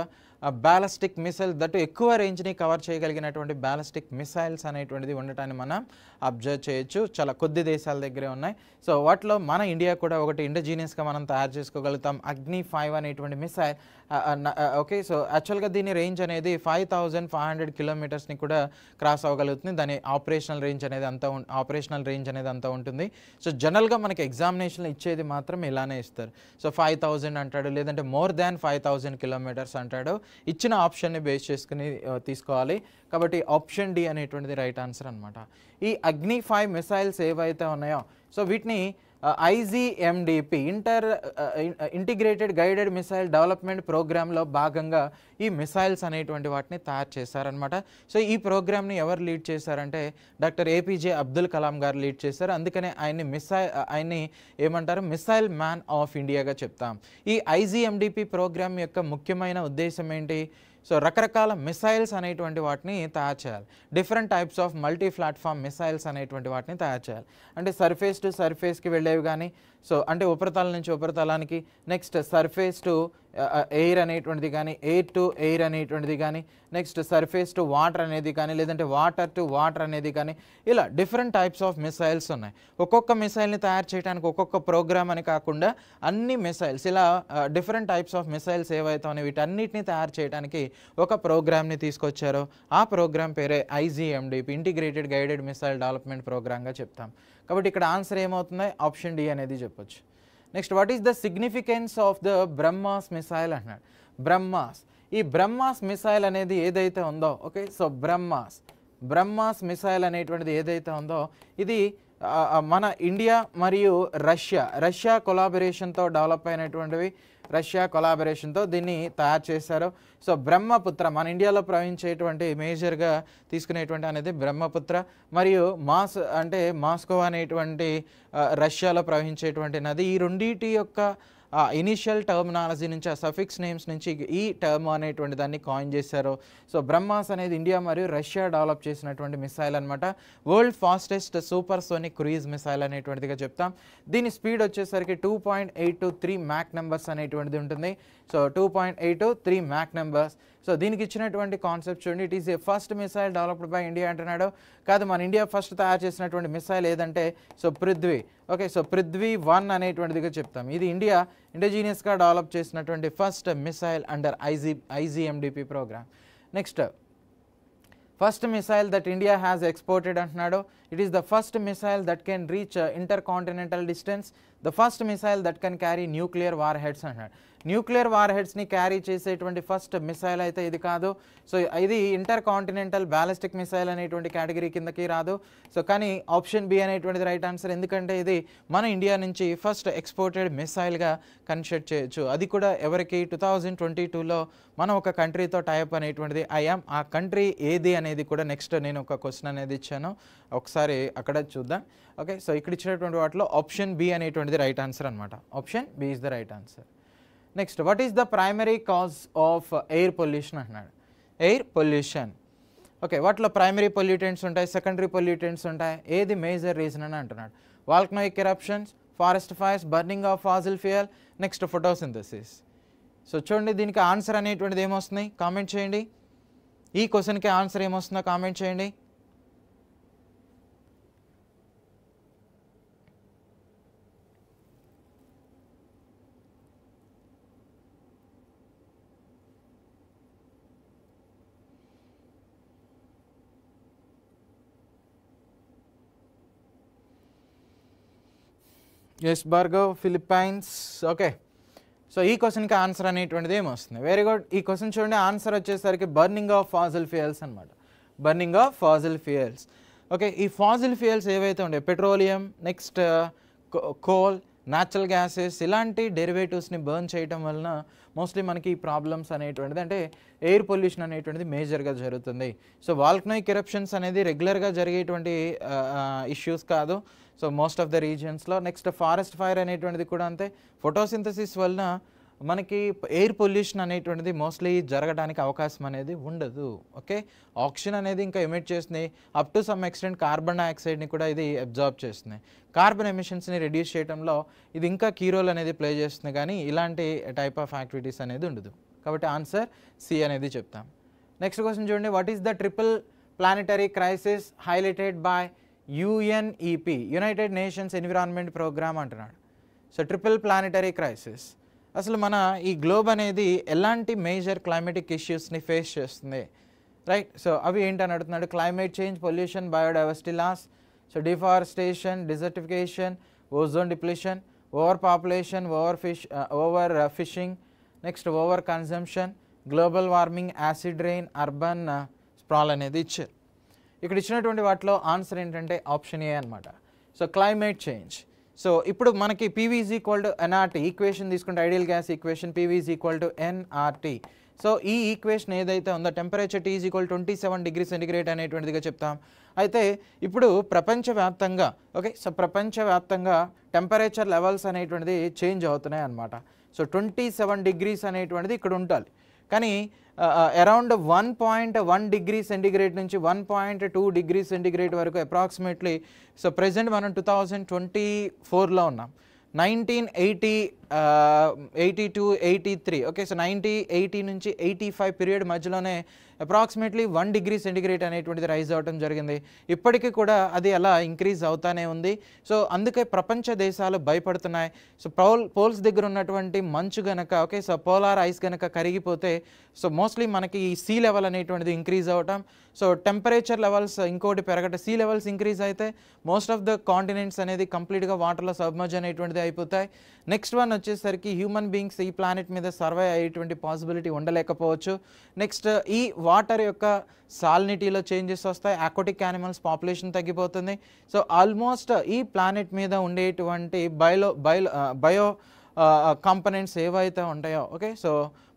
బ్యాలిస్టిక్ మిసైల్ దట్టు ఎక్కువ రేంజ్ని కవర్ చేయగలిగినటువంటి బ్యాలిస్టిక్ మిసైల్స్ అనేటువంటిది ఉండటాన్ని మనం అబ్జర్వ్ చేయొచ్చు. చాలా కొద్ది దేశాల దగ్గరే ఉన్నాయి. సో వాటిలో మన ఇండియా కూడా ఒకటి ఇండిజినియస్గా మనం తయారు చేసుకోగలుగుతాం, అగ్ని-5 అనేటువంటి మిసైల్. ఓకే, సో యాక్చువల్గా దీని రేంజ్ అనేది 5500 కిలోమీటర్స్ని కూడా క్రాస్ అవ్వగలుగుతుంది. దాని ఆపరేషనల్ రేంజ్ అనేది అంతా ఉంటుంది. సో జనరల్గా మనకి ఎగ్జామినేషన్లో ఇచ్చేది మాత్రం ఇలానే ఇస్తారు. సో 5000 అంటాడు, లేదంటే మోర్ దాన్ 5000 కిలోమీటర్స్ అంటాడు. ఇచ్చిన ఆప్షన్ని బేస్ చేసుకుని తీసుకోవాలి. కాబట్టి ఆప్షన్ డి అనేటువంటిది రైట్ ఆన్సర్ అనమాట. ఈ అగ్ని-5 మిసైల్స్ ఏవైతే ఉన్నాయో సో వీటిని IGMDP integrated guided missile development ప్రోగ్రాంలో భాగంగా ఈ మిసైల్స్ అనేటువంటి వాటిని తయారు చేశారనమాట. సో ఈ ప్రోగ్రామ్ని ఎవరు లీడ్ చేశారంటే డాక్టర్ APJ అబ్దుల్ కలాం గారు లీడ్ చేశారు. అందుకనే ఆయన్ని ఏమంటారు, మిసైల్ మ్యాన్ ఆఫ్ ఇండియాగా చెప్తాం. ఈ IGMDP ప్రోగ్రామ్ యొక్క ముఖ్యమైన ఉద్దేశం ఏంటి, సో రకరకాల మిసైల్స్ అనేటువంటి వాటిని తయారు చేయాలి. Different types of multi platform missiles అనేటువంటి వాటిని తయారు చేయాలి. అంటే సర్ఫేస్ టు సర్ఫేస్కి వెళ్ళేవి కానీ, సో అంటే ఉపరితలం నుంచి ఉపరితలానికి, నెక్స్ట్ సర్ఫేస్ టు ఎయిర్ అనేటువంటిది కానీ, ఎయిర్ టు ఎయిర్ అనేటువంటిది కానీ, నెక్స్ట్ సర్ఫేస్ టు వాటర్ అనేది కానీ, లేదంటే వాటర్ టు వాటర్ అనేది కానీ, ఇలా డిఫరెంట్ టైప్స్ ఆఫ్ మిసైల్స్ ఉన్నాయి. ఒక్కొక్క మిసైల్ని తయారు చేయడానికి ఒక్కొక్క ప్రోగ్రామ్ అని కాకుండా అన్ని మిసైల్స్ ఇలా డిఫరెంట్ టైప్స్ ఆఫ్ మిసైల్స్ ఏవైతే ఉన్నాయి వీటన్నిటిని తయారు చేయడానికి ఒక ప్రోగ్రామ్ని తీసుకొచ్చారో ఆ ప్రోగ్రామ్ పేరే IGMDP integrated guided missile development ప్రోగ్రామ్గా చెప్తాం. కాబట్టి ఇక్కడ ఆన్సర్ ఏమవుతుంది, ఆప్షన్ డి అనేది చెప్పొచ్చు. Next, what is the significance of the BrahMos missile అంటున్నాడు. ఈ బ్రహ్మాస్ మిసైల్ అనేది ఏదైతే ఉందో, ఓకే, సో బ్రహ్మాస్ మిసైల్ అనేటువంటిది ఏదైతే ఉందో ఇది మన ఇండియా మరియు రష్యా కొలాబరేషన్తో డెవలప్ అయినటువంటివి. రష్యా కొలాబరేషన్తో దీన్ని తయారు చేశారు. సో బ్రహ్మపుత్ర మన ఇండియాలో ప్రవహించేటువంటి మేజర్గా తీసుకునేటువంటి అనేది బ్రహ్మపుత్ర, మరియు మాస్కో అనేటువంటి రష్యాలో ప్రవహించేటువంటి నది. ఈ రెండింటి యొక్క ఇనిషియల్ టర్మినాలజీ నుంచి, ఆ సఫిక్స్ నేమ్స్ నుంచి ఈ టర్మ్ అనేటువంటి దాన్ని కాయిన్ చేశారు. సో బ్రహ్మాస్ అనేది ఇండియా మరియు రష్యా డెవలప్ చేసినటువంటి మిసైల్ అనమాట. World fastest supersonic cruise missile అనేటువంటిదిగా చెప్తాం. దీని స్పీడ్ వచ్చేసరికి 2.823 మ్యాక్ నెంబర్స్ అనేటువంటిది ఉంటుంది. So 2.823 Mac numbers. సో దీనికి ఇచ్చినటువంటి కాన్సెప్ట్ చూడండి, it is a first missile developed by India అంటున్నాడు. కాదు, మన ఇండియా ఫస్ట్ తయారు చేసినటువంటి మిసైల్ ఏదంటే so Prithvi. Okay, so Prithvi one అనేటువంటిదిగా చెప్తాం. ఇది ఇండిజినియస్గా డెవలప్ చేసినటువంటి first missile under IGMDP programme. Next, first missile that India has exported అంటున్నాడు. It is the first missile that can reach intercontinental distance. The first missile that can carry nuclear warheads అంటున్నాడు. Nuclear వార్ హెడ్స్ని carry చేసేటువంటి first missile అయితే ఇది కాదు. So ఇది inter continental ballistic missile అనేటువంటి కేటగిరీ కిందకి రాదు. సో కానీ ఆప్షన్ బి అనేటువంటిది రైట్ ఆన్సర్, ఎందుకంటే ఇది మన ఇండియా నుంచి ఫస్ట్ ఎక్స్పోర్టెడ్ మిసైల్గా కన్సిడర్ చేయొచ్చు. అది కూడా ఎవరికి 2022లో మనం ఒక కంట్రీతో టైప్ అనేటువంటిది అయ్యాం. ఆ కంట్రీ ఏది అనేది కూడా నెక్స్ట్ నేను ఒక క్వశ్చన్ అనేది ఇచ్చాను, ఒకసారి అక్కడ చూద్దాం. ఓకే, సో ఇక్కడ ఇచ్చినటువంటి వాటిలో ఆప్షన్ బి అనేటువంటిది రైట్ ఆన్సర్ అనమాట. Option B is the right answer. Next, what is the primary cause of air pollution అంటున్నాడు. ఎయిర్ పొల్యూషన్, ఓకే, వాటిలో ప్రైమరీ పొల్యూటెంట్స్ ఉంటాయి, సెకండరీ పొల్యూటెంట్స్ ఉంటాయి, ఏది మేజర్ రీజన్ అని అంటున్నాడు. Volcanic eruptions, forest fires, burning of fossil fuel, next photosynthesis. So చూడండి దీనికి answer అనేటువంటిది ఏమొస్తుంది కామెంట్ చేయండి. ఈ క్వశ్చన్కి ఆన్సర్ ఏమొస్తుందో కామెంట్ చేయండి. Yes Bhargav, Philippines. Okay, so ఈ క్వశ్చన్కి ఆన్సర్ అనేటువంటిది ఏమొస్తుంది. Very good. ఈ క్వశ్చన్ చూడండి, ఆన్సర్ వచ్చేసరికి బర్నింగ్ ఆఫ్ ఫాసిల్ ఫ్యూయల్స్ అనమాట. Burning of fossil fuels. Okay, ఈ ఫాసిల్ ఫ్యూయల్స్ ఏవైతే ఉంటాయి, petroleum, next coal, natural gases, ఇలాంటి డెరివేటివ్స్ని బర్న్ చేయడం వలన మోస్ట్లీ మనకి ఈ ప్రాబ్లమ్స్ అనేటువంటిది, అంటే ఎయిర్ పొల్యూషన్ అనేటువంటిది మేజర్గా జరుగుతుంది. సో వాల్కనాయిక్ ఎరప్షన్స్ అనేది రెగ్యులర్గా జరిగేటువంటి ఇష్యూస్ కాదు, సో మోస్ట్ ఆఫ్ ద రీజియన్స్లో. నెక్స్ట్ ఫారెస్ట్ ఫైర్ అనేటువంటిది కూడా అంతే. ఫోటోసింథసిస్ వలన మనకి ఎయిర్ పొల్యూషన్ అనేటువంటిది మోస్ట్లీ జరగడానికి అవకాశం అనేది ఉండదు. ఓకే, ఆక్సిజన్ అనేది ఇంకా ఎమిట్ చేస్తుంది, up to some extent carbon డైఆక్సైడ్ని కూడా ఇది అబ్జార్బ్ చేస్తుంది. కార్బన్ ఎమిషన్స్ని రెడ్యూస్ చేయడంలో ఇది ఇంకా కీ రోల్ అనేది ప్లే చేస్తుంది, కానీ ఇలాంటి టైప్ ఆఫ్ యాక్టివిటీస్ అనేది ఉండదు. కాబట్టి ఆన్సర్ సి అనేది చెప్తాం. నెక్స్ట్ క్వశ్చన్ చూడండి, what is the triple planetary crisis highlighted by UNEP, United Nations Environment Programme అంటున్నాడు. సో ట్రిపుల్ ప్లానెటరీ క్రైసిస్, అసలు మన ఈ గ్లోబ్ అనేది ఎలాంటి మేజర్ క్లైమేటిక్ ఇష్యూస్ని ఫేస్ చేస్తుంది, రైట్? సో అవి ఏంటని అడుగుతున్నాడు. Climate change, pollution, biodiversity loss, so deforestation, desertification, ozone depletion, overpopulation, overfishing, next overconsumption, global warming, acid rain, urban sprawl అనేది ఇచ్చారు. ఇక్కడ ఇచ్చినటువంటి వాటిలో ఆన్సర్ ఏంటంటే ఆప్షన్ ఏ అనమాట. So climate change. సో ఇప్పుడు మనకి PV = nRT ఈక్వేషన్ తీసుకుంటే, ideal gas equation, PV = nRT. So ఈ ఈక్వేషన్ ఏదైతే ఉందో, టెంపరేచర్ T = 27 డిగ్రీ సెంటిగ్రేడ్ అనేటువంటిదిగా చెప్తాం. అయితే ఇప్పుడు ప్రపంచవ్యాప్తంగా, ఓకే, సో ప్రపంచవ్యాప్తంగా టెంపరేచర్ లెవెల్స్ అనేటువంటిది చేంజ్ అవుతున్నాయి అన్నమాట. సో 27 డిగ్రీస్ అనేటువంటిది ఇక్కడ ఉండాలి, కానీ అరౌండ్ 1.1 డిగ్రీ సెంటిగ్రేడ్ నుంచి 1.2 డిగ్రీ సెంటిగ్రేడ్ వరకు అప్రాక్సిమేట్లీ. సో ప్రెజెంట్ మనం 2024లో ఉన్నాం. 1980 to 83, ఓకే, సో 1980 నుంచి 85 పీరియడ్ మధ్యలోనే అప్రాక్సిమేట్లీ 1 డిగ్రీ సెంటిగ్రేడ్ అనేటువంటిది రైజ్ అవ్వడం జరిగింది. ఇప్పటికీ కూడా అది అలా ఇంక్రీజ్ అవుతానే ఉంది. సో అందుకే ప్రపంచ దేశాలు భయపడుతున్నాయి. సో పోల్స్ దగ్గర ఉన్నటువంటి మంచు గనక, ఓకే, సో పోలార్ ఐస్ గనక కరిగిపోతే, సో మోస్ట్లీ మనకి ఈ సీ లెవెల్ అనేటువంటిది ఇంక్రీజ్ అవ్వటం, సో టెంపరేచర్ లెవెల్స్ ఇంకోటి పెరగటం, సీ లెవెల్స్ ఇంక్రీజ్ అయితే మోస్ట్ ఆఫ్ ద కాంటినెంట్స్ అనేది కంప్లీట్గా వాటర్లో సబ్మర్జ్ అనేటువంటిది అయిపోతాయి. నెక్స్ట్ వన్ వచ్చేసరికి హ్యూమన్ బీయింగ్స్ ఈ ప్లానెట్ మీద సర్వైవ్ అయ్యేటువంటి పాసిబిలిటీ ఉండలేకపోవచ్చు. నెక్స్ట్ ఈ వాటర్ యొక్క సాలినిటీలో చేంజెస్ వస్తాయి, ఆక్వాటిక్ యానిమల్స్ పాపులేషన్ తగ్గిపోతుంది. సో ఆల్మోస్ట్ ఈ ప్లానెట్ మీద ఉండేటువంటి బయో కాంపనెంట్స్ ఏవైతే ఉంటాయో, okay, so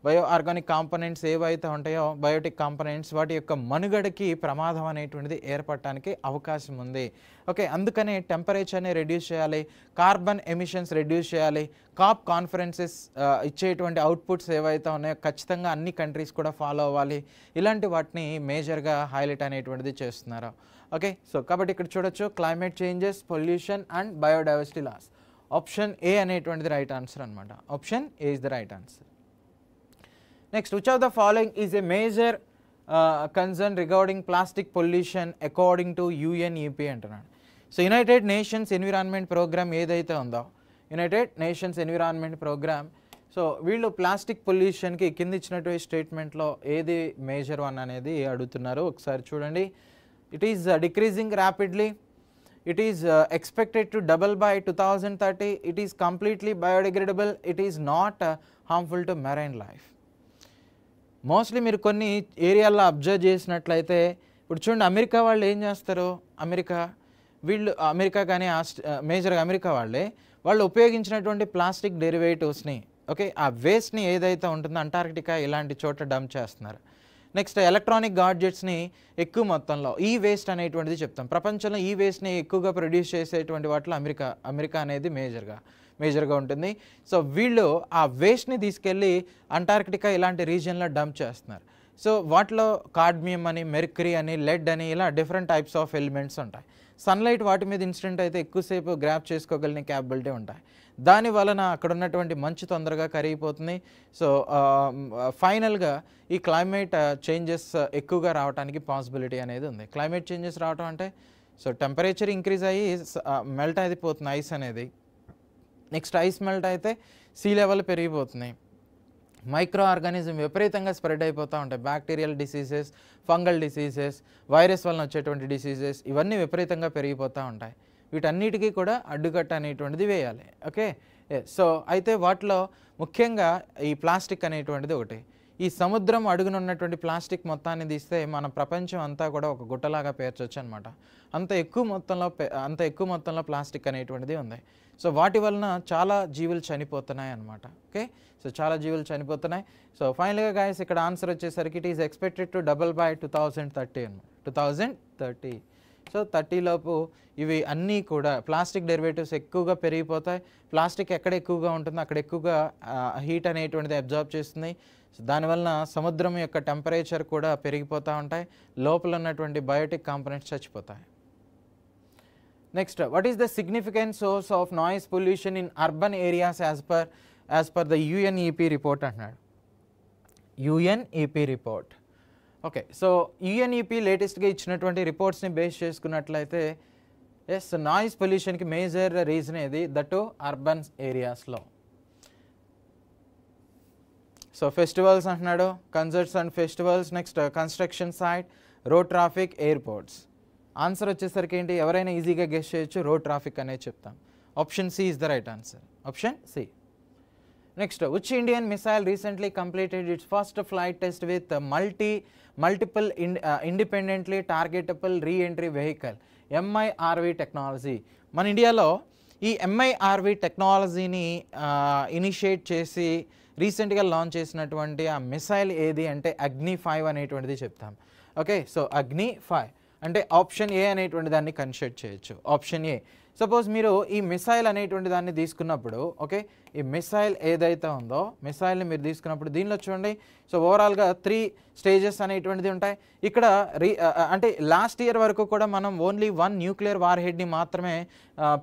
bio organic components ఏవైతే ఉంటాయో, బయోటిక్ కాంపనెంట్స్, వాటి యొక్క మనుగడకి ప్రమాదం అనేటువంటిది ఏర్పడటానికి అవకాశం ఉంది. ఓకే, అందుకనే టెంపరేచర్ని రెడ్యూస్ చేయాలి, కార్బన్ ఎమిషన్స్ రెడ్యూస్ చేయాలి, కాప్ కాన్ఫరెన్సెస్ ఇచ్చేటువంటి అవుట్పుట్స్ ఏవైతే ఉన్నాయో ఖచ్చితంగా అన్ని కంట్రీస్ కూడా ఫాలో అవ్వాలి. ఇలాంటి వాటిని మేజర్గా హైలైట్ అనేటువంటిది చేస్తున్నారు. ఓకే, సో కాబట్టి ఇక్కడ చూడొచ్చు, climate changes, pollution and biodiversity loss. Option A అనేటువంటిది రైట్ ఆన్సర్ అనమాట. Option A is the right answer. Next, which of the following is a major concern regarding plastic pollution according to UNEP అంటున్నాడు. So United Nations Environment Programme ఏదైతే ఉందో, United Nations Environment Programme, so వీళ్ళు plastic పొల్యూషన్కి కింద ఇచ్చినటువంటి స్టేట్మెంట్లో ఏది major one అనేది అడుగుతున్నారు. ఒకసారి చూడండి. It is decreasing rapidly, it is expected to double by 2030, it is completely biodegradable, it is not harmful to marine life. Mostly మీరు కొన్ని ఏరియాల్లో అబ్జర్వ్ చేసినట్లయితే ఇప్పుడు చూడండి, అమెరికా వాళ్ళు ఏం చేస్తారు, అమెరికా కానీ మేజర్గా అమెరికా వాళ్ళు ఉపయోగించినటువంటి ప్లాస్టిక్ డెరివేటివ్స్ని, ఓకే, ఆ వేస్ట్ని ఏదైతే ఉంటుందో అంటార్క్టికా ఇలాంటి చోట డంప్ చేస్తున్నారు. నెక్స్ట్ ఎలక్ట్రానిక్ గాడ్జెట్స్ని ఎక్కువ మొత్తంలో, ఈ వేస్ట్ అనేటువంటిది చెప్తాం, ప్రపంచంలో ఈ వేస్ట్ని ఎక్కువగా ప్రొడ్యూస్ చేసేటువంటి వాటిలో అమెరికా అనేది మేజర్గా ఉంటుంది. సో వీళ్ళు ఆ వేస్ట్ని తీసుకెళ్ళి అంటార్క్టికా ఇలాంటి రీజియన్లో డంప్ చేస్తున్నారు. సో వాటిలో కాడ్మియం అని, మెర్క్యూరీ అని, లెడ్ అని ఇలా డిఫరెంట్ టైప్స్ ఆఫ్ ఎలిమెంట్స్ ఉంటాయి. సన్లైట్ వాటి మీద ఇన్సిడెంట్ అయితే ఎక్కువసేపు గ్రాప్ చేసుకోగలిగిన క్యాపబిలిటీ ఉంటాయి. దాని వలన అక్కడ ఉన్నటువంటి మంచు తొందరగా కరిగిపోతుంది. సో ఫైనల్గా ఈ క్లైమేట్ చేంజెస్ ఎక్కువగా రావడానికి పాసిబిలిటీ అనేది ఉంది. క్లైమేట్ చేంజెస్ రావడం అంటే సో టెంపరేచర్ ఇంక్రీజ్ అయ్యి మెల్ట్ అయిపోతుంది ఐస్ అనేది. నెక్స్ట్ ఐస్ మెల్ట్ అయితే సీ లెవెల్ పెరిగిపోతుంది. మైక్రో ఆర్గానిజం విపరీతంగా స్ప్రెడ్ అయిపోతూ ఉంటాయి. Bacterial diseases, fungal diseases, virus వలన వచ్చేటువంటి డిసీజెస్ ఇవన్నీ విపరీతంగా పెరిగిపోతూ ఉంటాయి. వీటన్నిటికీ కూడా అడ్డుకట్ట అనేటువంటిది వేయాలి. ఓకే, సో అయితే వాటిలో ముఖ్యంగా ఈ ప్లాస్టిక్ అనేటువంటిది ఒకటి. ఈ సముద్రం అడుగున ఉన్నటువంటి ప్లాస్టిక్ మొత్తాన్ని తీస్తే మన ప్రపంచం అంతా కూడా ఒక గుట్టలాగా పేర్చొచ్చు అనమాట. అంత ఎక్కువ మొత్తంలో ప్లాస్టిక్ అనేటువంటిది ఉంది. సో వాటి వలన చాలా జీవులు చనిపోతున్నాయి అన్నమాట. ఓకే, సో చాలా జీవులు చనిపోతున్నాయి. సో ఫైనల్గా గాయస్ ఇక్కడ ఆన్సర్ వచ్చేసరికి it is expected to double by 2030. So 30 లోపు ఇవి అన్నీ కూడా ప్లాస్టిక్ డెరివేటివ్స్ ఎక్కువగా పెరిగిపోతాయి. ప్లాస్టిక్ ఎక్కడ ఎక్కువగా ఉంటుందో అక్కడ ఎక్కువగా హీట్ అనేటువంటిది అబ్జార్బ్ చేస్తుంది. సో దానివలన సముద్రం యొక్క టెంపరేచర్ కూడా పెరిగిపోతూ ఉంటాయి. లోపల ఉన్నటువంటి బయోటిక్ కాంపోనెంట్స్ చచ్చిపోతాయి. Next, what is the significant source of noise pollution in urban areas as per the UNEP report అంటున్నాడు. UNEP report. Okay, so UNEP లేటెస్ట్గా ఇచ్చినటువంటి రిపోర్ట్స్ని బేస్ చేసుకున్నట్లయితే నాయిస్ పొల్యూషన్కి మేజర్ రీజన్ ఏది, దట్ అర్బన్ ఏరియాస్లో. సో ఫెస్టివల్స్ అంటున్నాడు, concerts and festivals, next construction site, road traffic, airports. Answer వచ్చేసరికి ఏంటి, ఎవరైనా ఈజీగా గెస్ చేయొచ్చు, రోడ్ ట్రాఫిక్ అనేది చెప్తాం. Option C is the right answer, option C. Next, which Indian missile recently completed its first flight test with multiple independently targetable re-entry vehicle MIRV technology. మన ఇండియాలో ఈ MIRV టెక్నాలజీని ఇనిషియేట్ చేసి రీసెంట్గా launch చేసినటువంటి ఆ మిసైల్ ఏది అంటే అగ్ని-5 అనేటువంటిది చెప్తాం. ఓకే, సో అగ్ని-5 అంటే ఆప్షన్ ఏ అనేటువంటి దాన్ని కన్సిడర్ చేయొచ్చు. Option A. సపోజ్ మీరు ఈ మిసైల్ అనేటువంటి దాన్ని తీసుకున్నప్పుడు, ఓకే, ఈ మిసైల్ ఏదైతే ఉందో మిసైల్ని మీరు తీసుకున్నప్పుడు దీనిలో చూడండి, సో ఓవరాల్గా 3 స్టేజెస్ అనేటువంటిది ఉంటాయి. ఇక్కడ అంటే లాస్ట్ ఇయర్ వరకు కూడా మనం ఓన్లీ 1 న్యూక్లియర్ వార్ హెడ్ని మాత్రమే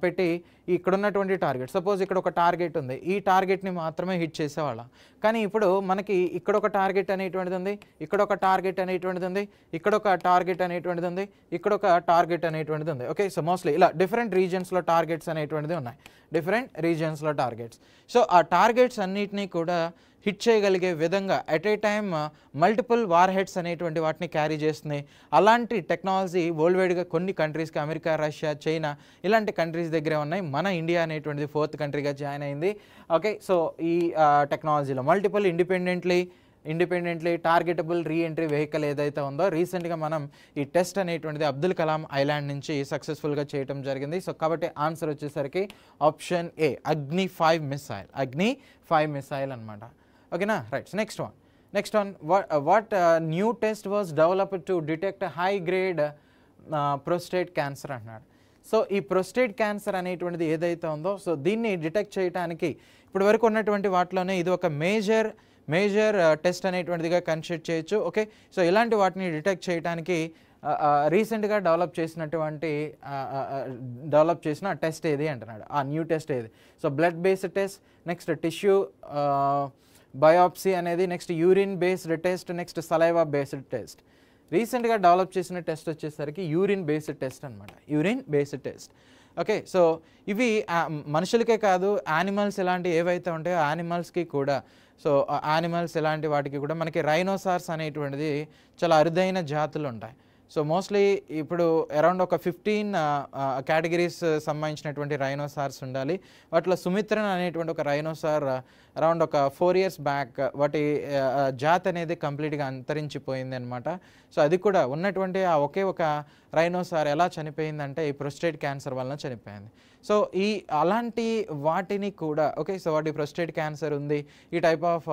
పెట్టి ఇక్కడ ఉన్నటువంటి టార్గెట్, సపోజ్ ఇక్కడ ఒక టార్గెట్ ఉంది, ఈ టార్గెట్ని మాత్రమే హిట్ చేసేవాళ్ళం. కానీ ఇప్పుడు మనకి ఇక్కడ ఒక టార్గెట్ అనేటువంటిది ఉంది, ఇక్కడ ఒక టార్గెట్ అనేటువంటిది ఉంది, ఇక్కడ ఒక టార్గెట్ అనేటువంటిది ఉంది, ఇక్కడ ఒక టార్గెట్ అనేటువంటిది ఉంది. ఓకే, సో మోస్ట్లీ ఇలా డిఫరెంట్ రీజియన్స్లో టార్గెట్స్ అనేటువంటిది ఉన్నాయి, డిఫరెంట్ రీజియన్స్లో టార్గెట్స్. సో ఆ టార్గెట్స్ అన్నిటినీ కూడా హిట్ చేయగలిగే విధంగా at a time multiple war heads అనేటువంటి వాటిని క్యారీ చేస్తున్నాయి. అలాంటి టెక్నాలజీ వరల్డ్ వైడ్గా కొన్ని కంట్రీస్కి, అమెరికా, రష్యా, చైనా ఇలాంటి కంట్రీస్ దగ్గరే ఉన్నాయి. మన ఇండియా అనేటువంటిది 4th కంట్రీగా జాయిన్ అయింది. ఓకే, సో ఈ టెక్నాలజీలో multiple independently targetable reentry vehicle ఏదైతే ఉందో రీసెంట్గా మనం ఈ టెస్ట్ అనేటువంటిది అబ్దుల్ కలాం ఐలాండ్ నుంచి సక్సెస్ఫుల్గా చేయడం జరిగింది. సో కాబట్టి ఆన్సర్ వచ్చేసరికి ఆప్షన్ ఏ అగ్ని-5 మిసైల్, అగ్ని-5 మిసైల్ అనమాట. ఓకేనా, right. Next one what new test was developed to detect high grade prostate cancer అంటున్నాడు. సో ఈ ప్రోస్టేట్ క్యాన్సర్ అనేటువంటిది ఏదైతే ఉందో సో దీన్ని డిటెక్ట్ చేయడానికి ఇప్పటి వరకు ఉన్నటువంటి వాటిలోనే ఇది ఒక మేజర్ టెస్ట్ అనేటువంటిదిగా కన్సిడర్ చేయొచ్చు. ఓకే, సో ఇలాంటి వాటిని డిటెక్ట్ చేయడానికి రీసెంట్గా డెవలప్ చేసిన టెస్ట్ ఏది అంటున్నాడు, ఆ న్యూ టెస్ట్ ఏది. So blood based test, next tissue biopsy అనేది, next urine based test, next saliva based test. రీసెంట్గా డెవలప్ చేసిన టెస్ట్ వచ్చేసరికి యూరిన్ బేస్డ్ టెస్ట్ అనమాట, urine based test. Okay, so ఇవి మనుషులకే కాదు, యానిమల్స్ ఇలాంటి ఏవైతే ఉంటాయో యానిమల్స్కి కూడా, సో యానిమల్స్ ఇలాంటి వాటికి కూడా మనకి రైనోసార్స్ అనేటువంటిది చాలా అరుదైన జాతులు ఉంటాయి. సో మోస్ట్లీ ఇప్పుడు అరౌండ్ ఒక 15 కేటగిరీస్ సంబంధించినటువంటి రైనోసార్స్ ఉండాలి. వాటిలో సుమిత్రన్ అనేటువంటి ఒక రైనోసార్ అరౌండ్ ఒక 4 years బ్యాక్ వాటి జాత్ అనేది కంప్లీట్గా అంతరించిపోయింది అనమాట. సో అది కూడా ఉన్నటువంటి ఆ ఒకే ఒక రైనోసార్ ఎలా చనిపోయిందంటే ఈ ప్రొస్టేట్ క్యాన్సర్ వలన చనిపోయింది. సో ఈ అలాంటి వాటిని కూడా ఓకే, సో వాటి ప్రొస్టేట్ క్యాన్సర్ ఉంది, ఈ టైప్ ఆఫ్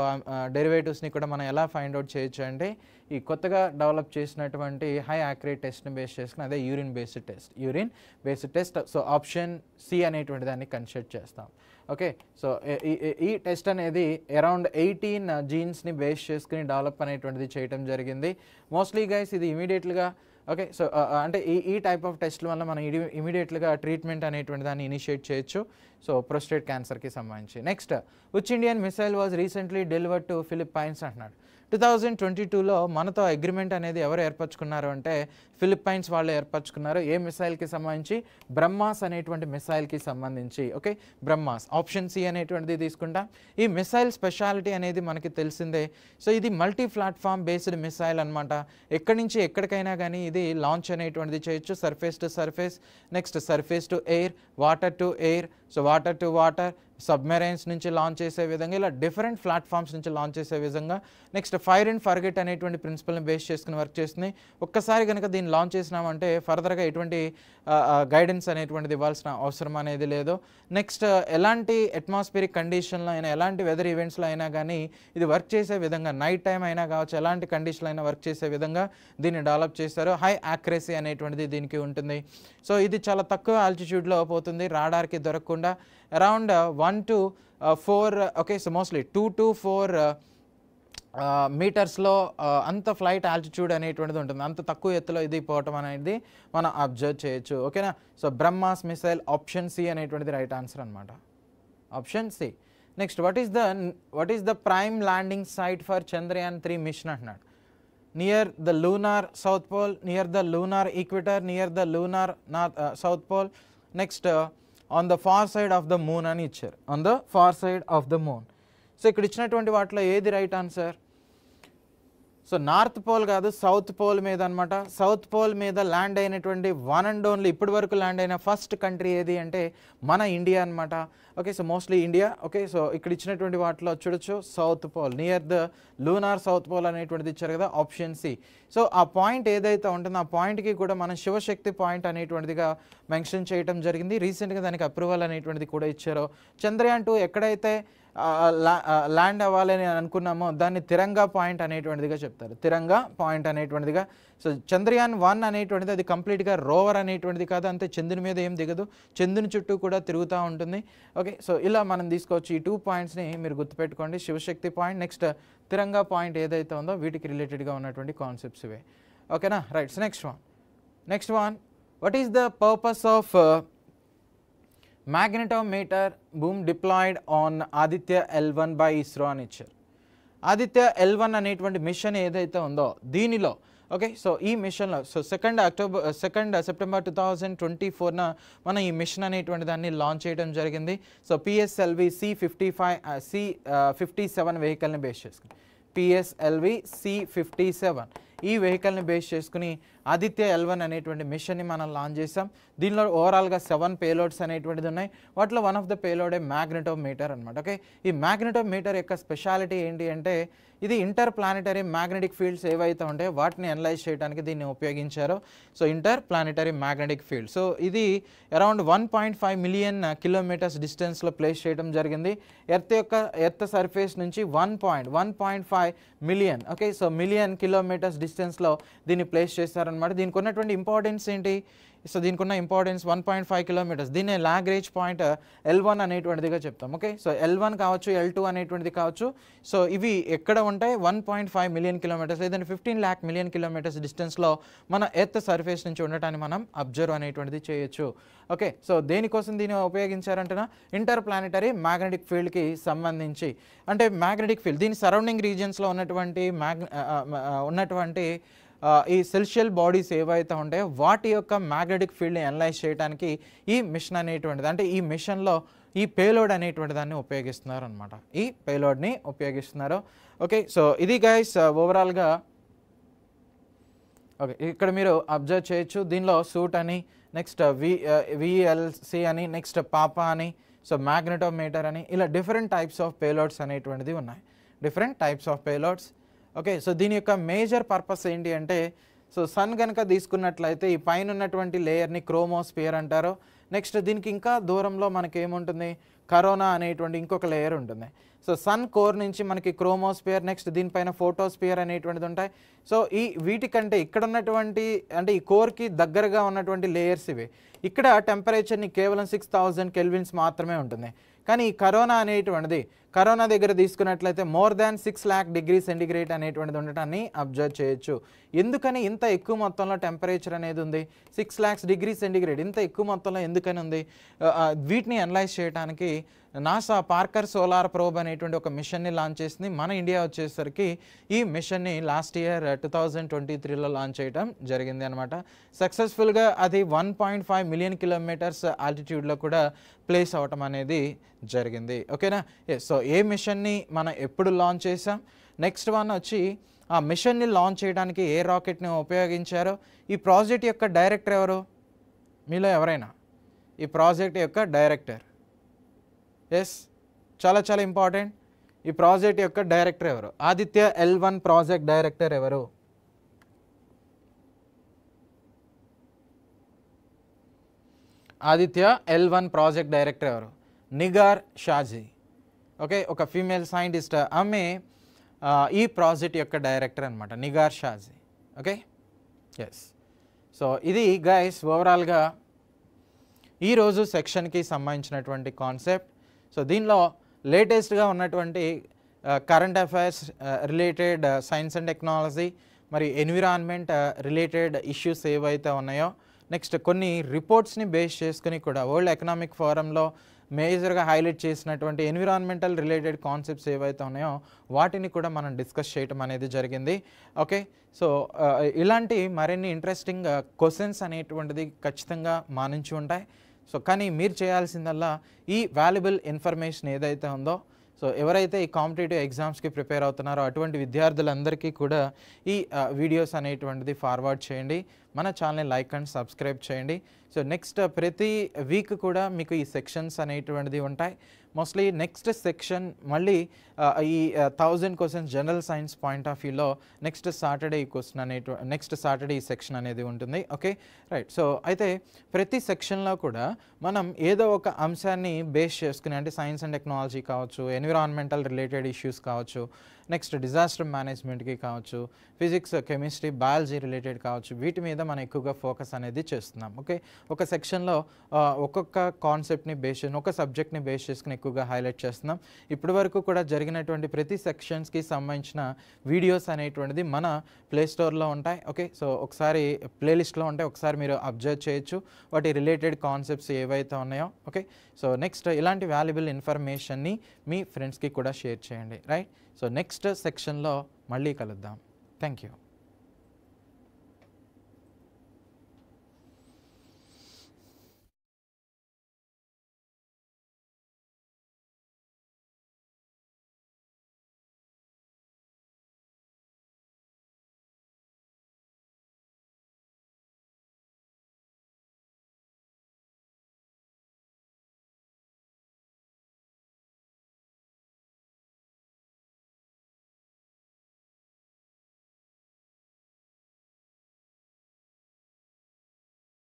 డెరివేటివ్స్ని కూడా మనం ఎలా ఫైండ్ అవుట్ చేయొచ్చు అంటే ఈ కొత్తగా డెవలప్ చేసినటువంటి హై యాక్యురేట్ టెస్ట్ని బేస్ చేసుకుని అదే urine based test. So option C అనేటువంటి దాన్ని కన్సిడర్ చేస్తాం. ఓకే, సో ఈ టెస్ట్ అనేది అరౌండ్ 18 జీన్స్ని బేస్ చేసుకుని డెవలప్ అనేటువంటిది చేయడం జరిగింది. మోస్ట్లీ గైస్ ఇది ఇమీడియట్గా ఓకే, సో అంటే ఈ టైప్ ఆఫ్ టెస్ట్ల వల్ల మనం ఇమీడియట్గా ట్రీట్మెంట్ అనేటువంటి దాన్ని ఇనిషియేట్ చేయొచ్చు. సో ప్రొస్టేట్ క్యాన్సర్కి సంబంధించి next, which Indian missile was recently delivered to Philippines అంటున్నాడు. 2022లో మనతో అగ్రిమెంట్ అనేది ఎవరు ఏర్పరచుకున్నారు అంటే ఫిలిప్పైన్స్ వాళ్ళు ఏర్పరచుకున్నారు. ఏ మిసైల్కి సంబంధించి? బ్రహ్మాస్ అనేటువంటి మిసైల్కి సంబంధించి. ఓకే, బ్రహ్మాస్ ఆప్షన్ సి అనేటువంటిది తీసుకుంటాం. ఈ మిసైల్ స్పెషాలిటీ అనేది మనకి తెలిసిందే. సో ఇది మల్టీ ప్లాట్ఫామ్ బేస్డ్ మిసైల్ అనమాట. ఎక్కడి నుంచి ఎక్కడికైనా కానీ ఇది లాంచ్ అనేటువంటిది చేయొచ్చు. Surface to surface, next surface to air, water to air, so water to water, submarines నుంచి లాంచ్ చేసే విధంగా ఇలా డిఫరెంట్ ప్లాట్ఫామ్స్ నుంచి లాంచ్ చేసే విధంగా. నెక్స్ట్ ఫైర్ అండ్ ఫర్గెట్ అనేటువంటి ప్రిన్సిపల్ని బేస్ చేసుకుని వర్క్ చేస్తుంది. ఒక్కసారి కనుక దీన్ని లాంచ్ చేసినామంటే ఫర్దర్గా ఎటువంటి గైడెన్స్ అనేటువంటిది ఇవ్వాల్సిన అవసరం అనేది లేదు. నెక్స్ట్ ఎలాంటి అట్మాస్ఫియరిక్ కండిషన్లో అయినా, ఎలాంటి వెదర్ ఈవెంట్స్లో అయినా కానీ ఇది వర్క్ చేసే విధంగా, నైట్ టైం అయినా కావచ్చు, ఎలాంటి కండిషన్లో అయినా వర్క్ చేసే విధంగా దీన్ని డెవలప్ చేశారు. హై యాక్యురసీ అనేటువంటిది దీనికి ఉంటుంది. సో ఇది చాలా తక్కువ ఆల్టిట్యూడ్లో పోతుంది, రాడార్కి దొరకకుండా. Around 1 to 4 okay, so mostly 2 to 4 మీటర్స్లో అంత ఫ్లైట్ ఆల్టిట్యూడ్ అనేటువంటిది ఉంటుంది. అంత తక్కువ ఎత్తులో ఇది పోవటం అనేది మనం అబ్జర్వ్ చేయొచ్చు. ఓకేనా, so BrahMos missile option C అనేటువంటిది రైట్ ఆన్సర్ అనమాట. Option C. Next, what is the prime landing site for Chandrayaan 3 mission అంటున్నాడు. Near the lunar south pole, near the lunar equator, near the lunar south pole, next on the far side of the moon అని ఇచ్చారు. On the far side of the moon. So ఇక్కడ ఇచ్చినటువంటి వాటిలో ఏది right answer? So north pole కాదు, south pole మీద అనమాట. South pole మీద ల్యాండ్ అయినటువంటి వన్ అండ్ ఓన్లీ ఇప్పటి వరకు ల్యాండ్ అయిన ఫస్ట్ కంట్రీ ఏది అంటే మన ఇండియా అనమాట. Okay, so mostly India. Okay, so ఇక్కడ ఇచ్చినటువంటి వాటిలో చూడొచ్చు south pole, near the lunar south pole అనేటువంటిది ఇచ్చారు కదా, ఆప్షన్ సి. సో ఆ పాయింట్ ఏదైతే ఉంటుందో ఆ పాయింట్కి కూడా మనం శివశక్తి పాయింట్ అనేటువంటిదిగా మెన్షన్ చేయడం జరిగింది. రీసెంట్గా దానికి అప్రూవల్ అనేటువంటిది కూడా ఇచ్చారు. చంద్రయాన్ 2 ఎక్కడైతే ల్యాండ్ అవ్వాలని అనుకున్నామో దాన్ని తిరంగా పాయింట్ అనేటువంటిదిగా చెప్తారు. తిరంగా పాయింట్ అనేటువంటిదిగా. సో చంద్రయాన్ 1 అనేటువంటిది అది కంప్లీట్గా రోవర్ అనేటువంటిది కాదు, అంతే చంద్రుని మీద ఏం దిగదు, చంద్రుని చుట్టూ కూడా తిరుగుతూ ఉంటుంది. ఓకే, సో ఇలా మనం తీసుకోవచ్చు. ఈ 2 పాయింట్స్ని మీరు గుర్తుపెట్టుకోండి, శివశక్తి పాయింట్, నెక్స్ట్ తిరంగా పాయింట్ ఏదైతే ఉందో వీటికి రిలేటెడ్గా ఉన్నటువంటి కాన్సెప్ట్స్ ఇవే. ఓకేనా, right. Next one, what is the purpose of magnetometer boom deployed on Aditya L1 by ISRO అని ఇచ్చారు. ఆదిత్య L1 అనేటువంటి మిషన్ ఏదైతే ఉందో దీనిలో ఓకే, సో ఈ మిషన్లో సో 2 సెప్టెంబర్ 2024న మనం ఈ మిషన్ అనేటువంటి దాన్ని లాంచ్ చేయడం జరిగింది. సో PSLV C57 వెహికల్ని బేస్ చేసుకుని, PSLV C57 ఈ వెహికల్ని బేస్ చేసుకుని ఆదిత్య L1 అనేటువంటి మిషన్ని మనం లాంచ్ చేసాం. దీనిలో ఓవరాల్గా 7 పేలోడ్స్ అనేటువంటిది ఉన్నాయి. వాటిలో వన్ ఆఫ్ ద పేలోడే మ్యాగ్నెటోమీటర్ అనమాట. ఓకే, ఈ మ్యాగ్నెటోమీటర్ యొక్క స్పెషాలిటీ ఏంటి అంటే ఇది ఇంటర్ ప్లానెటరీ మ్యాగ్నెటిక్ ఫీల్డ్స్ ఏవైతే ఉంటాయో వాటిని అనలైజ్ చేయడానికి దీన్ని ఉపయోగించారు. So inter planetary magnetic field. So ఇది అరౌండ్ 1.5 మిలియన్ కిలోమీటర్స్ డిస్టెన్స్లో ప్లేస్ చేయడం జరిగింది. ఎర్త్ సర్ఫేస్ నుంచి 1.5 million okay, so million kilometres డిస్టెన్స్లో దీన్ని ప్లేస్ చేశారనమాట. దీనికి ఉన్నటువంటి ఇంపార్టెన్స్ ఏంటి? సో దీనికి ఉన్న ఇంపార్టెన్స్ 1.5 కిలోమీటర్స్. దీన్ని లాగ్రేంజ్ పాయింట్ L1 అనేటువంటిదిగా చెప్తాం. ఓకే, సో L1 కావచ్చు, L2 అనేటువంటిది కావచ్చు. సో ఇవి ఎక్కడ ఉంటాయి? 1.5 మిలియన్ కిలోమీటర్స్ లేదంటే 15 lakh మిలియన్ కిలోమీటర్స్ డిస్టెన్స్లో మన ఎర్త్ సర్ఫేస్ నుంచి ఉండటాన్ని మనం అబ్జర్వ్ అనేటువంటిది చేయొచ్చు. ఓకే, సో దేనికోసం దీన్ని ఉపయోగించారంటేనా ఇంటర్ ప్లానెటరీ మ్యాగ్నెటిక్ ఫీల్డ్కి సంబంధించి. అంటే మ్యాగ్నెటిక్ ఫీల్డ్ దీని సరౌండింగ్ రీజియన్స్లో ఉన్నటువంటి ఈ సెల్షియల్ బాడీస్ ఏవైతే ఉంటాయో వాటి యొక్క మ్యాగ్నెటిక్ ఫీల్డ్ని అనలైజ్ చేయడానికి ఈ మిషన్ అనేటువంటిది, అంటే ఈ మిషన్లో ఈ పేలోడ్ అనేటువంటి దాన్ని ఉపయోగిస్తున్నారు అనమాట. ఈ పేలోడ్ని ఉపయోగిస్తున్నారు. ఓకే, సో ఇది గైస్ ఓవరాల్గా ఓకే, ఇక్కడ మీరు అబ్జర్వ్ చేయొచ్చు. దీనిలో సూట్ అని, నెక్స్ట్ విఎల్సి అని, నెక్స్ట్ పాపా అని, సో మ్యాగ్నెటోమీటర్ అని, ఇలా డిఫరెంట్ టైప్స్ ఆఫ్ పేలోడ్స్ అనేటువంటిది ఉన్నాయి, different types of payloads. Okay, so దీని యొక్క మేజర్ పర్పస్ ఏంటి అంటే, సో సన్ కనుక తీసుకున్నట్లయితే ఈ పైన ఉన్నటువంటి లేయర్ని క్రోమోస్పియర్ అంటారు. నెక్స్ట్ దీనికి ఇంకా దూరంలో మనకి ఏముంటుంది, కరోనా అనేటువంటి ఇంకొక లేయర్ ఉంటుంది. సో సన్ కోర్ నుంచి మనకి క్రోమోస్పియర్, నెక్స్ట్ దీనిపైన ఫోటోస్పియర్ అనేటువంటిది ఉంటాయి. సో వీటికంటే ఇక్కడ ఉన్నటువంటి అంటే ఈ కోర్కి దగ్గరగా ఉన్నటువంటి లేయర్స్ ఇవి. ఇక్కడ టెంపరేచర్ని కేవలం 6000 కెల్విన్స్ మాత్రమే ఉంటుంది. కానీ ఈ కరోనా అనేటువంటిది, కరోనా దగ్గర తీసుకున్నట్లయితే more than 6 lakh degree centigrade అనేటువంటిది ఉండటాన్ని అబ్జర్వ్ చేయొచ్చు. ఎందుకని ఇంత ఎక్కువ మొత్తంలో టెంపరేచర్ అనేది ఉంది, 6 lakhs డిగ్రీ సెంటిగ్రేడ్ ఇంత ఎక్కువ మొత్తంలో ఎందుకని ఉంది? వీటిని అనలైజ్ చేయడానికి నాసా పార్కర్ సోలార్ ప్రోబ్ అనేటువంటి ఒక మిషన్ని లాంచ్ చేసింది. మన ఇండియా వచ్చేసరికి ఈ మిషన్ని లాస్ట్ ఇయర్ 2023లో లాంచ్ చేయడం జరిగింది అనమాట. సక్సెస్ఫుల్గా అది 1.5 మిలియన్ కిలోమీటర్స్ ఆల్టిట్యూడ్లో కూడా ప్లేస్ అవటం అనేది జరిగింది. ఓకేనా? సో ఏ మిషన్ని మనం ఎప్పుడు లాంచ్ చేసాం, నెక్స్ట్ వన్ వచ్చి ఆ మిషన్ని లాంచ్ చేయడానికి ఏ రాకెట్ని ఉపయోగించారో, ఈ ప్రాజెక్ట్ యొక్క డైరెక్టర్ ఎవరు మీలో ఎవరైనా? ఈ ప్రాజెక్ట్ యొక్క డైరెక్టర్, ఎస్, చాలా చాలా ఇంపార్టెంట్. ఈ ప్రాజెక్ట్ యొక్క డైరెక్టర్ ఎవరు? ఆదిత్య L1 ప్రాజెక్ట్ డైరెక్టర్ ఎవరు? ఆదిత్య L1 ప్రాజెక్ట్ డైరెక్టర్ ఎవరు? నిగార్ షాజీ. ఓకే, ఒక ఫీమేల్ సైంటిస్ట్, ఆమె ఈ ప్రాజెక్ట్ యొక్క డైరెక్టర్ అనమాట, Nigar Shaji. Okay, yes. So ఇది గైస్ ఓవరాల్గా ఈరోజు సెక్షన్కి సంబంధించినటువంటి కాన్సెప్ట్. సో దీనిలో లేటెస్ట్గా ఉన్నటువంటి current affairs related science and technology, మరి ఎన్విరాన్మెంట్ రిలేటెడ్ ఇష్యూస్ ఏవైతే ఉన్నాయో, నెక్స్ట్ కొన్ని రిపోర్ట్స్ని బేస్ చేసుకుని కూడా వరల్డ్ ఎకనామిక్ ఫోరంలో మేజర్గా హైలైట్ చేసినటువంటి ఎన్విరాన్మెంటల్ రిలేటెడ్ కాన్సెప్ట్స్ ఏవైతే ఉన్నాయో వాటిని కూడా మనం డిస్కస్ చేయటం అనేది జరిగింది. ఓకే, సో ఇలాంటి మరిన్ని ఇంట్రెస్టింగ్ క్వశ్చన్స్ అనేటువంటిది ఖచ్చితంగా మా నుంచి ఉంటాయి. సో కానీ మీరు చేయాల్సిందల్లా ఈ వాల్యుబుల్ ఇన్ఫర్మేషన్ ఏదైతే ఉందో, సో ఎవరైతే ఈ కాంపిటేటివ్ ఎగ్జామ్స్కి ప్రిపేర్ అవుతున్నారో అటువంటి విద్యార్థులందరికీ కూడా ఈ వీడియోస్ అనేటువంటిది ఫార్వర్డ్ చేయండి, మన ఛానల్ని లైక్ అండ్ సబ్స్క్రైబ్ చేయండి. సో నెక్స్ట్ ప్రతి వీక్ కూడా మీకు ఈ సెక్షన్స్ అనేటువంటిది ఉంటాయి. మోస్ట్లీ నెక్స్ట్ సెక్షన్ మళ్ళీ ఈ 1000 questions general science point of వ్యూలో నెక్స్ట్ సాటర్డే ఈ క్వశ్చన్ నెక్స్ట్ సాటర్డే ఈ సెక్షన్ అనేది ఉంటుంది. Okay, right. సో అయితే ప్రతి సెక్షన్లో కూడా మనం ఏదో ఒక అంశాన్ని బేస్ చేసుకుని, అంటే సైన్స్ అండ్ టెక్నాలజీ కావచ్చు, ఎన్విరాన్మెంటల్ రిలేటెడ్ ఇష్యూస్ కావచ్చు, నెక్స్ట్ డిజాస్టర్ మేనేజ్మెంట్కి కావచ్చు, ఫిజిక్స్, కెమిస్ట్రీ, బయాలజీ రిలేటెడ్ కావచ్చు, వీటి మీద మనం ఎక్కువగా ఫోకస్ అనేది చేస్తున్నాం. ఓకే, ఒక సెక్షన్లో ఒక్కొక్క కాన్సెప్ట్ని బేస్ చేసి, ఒక సబ్జెక్ట్ని బేస్ చేసుకుని ఎక్కువగా హైలైట్ చేస్తున్నాం. ఇప్పటి వరకు కూడా జరిగినటువంటి ప్రతి సెక్షన్స్కి సంబంధించిన వీడియోస్ అనేటువంటిది మన ప్లేస్టోర్లో ఉంటాయి. ఓకే, సో ఒకసారి ప్లేలిస్ట్లో ఉంటాయి, ఒకసారి మీరు అబ్జర్వ్ చేయొచ్చు వాటి రిలేటెడ్ కాన్సెప్ట్స్ ఏవైతే ఉన్నాయో. ఓకే, సో నెక్స్ట్ ఇలాంటి వాల్యుబుల్ ఇన్ఫర్మేషన్ని మీ ఫ్రెండ్స్కి కూడా షేర్ చేయండి. రైట్, సో నెక్స్ట్ సెక్షన్లో మళ్ళీ కలుద్దాం. Thank you.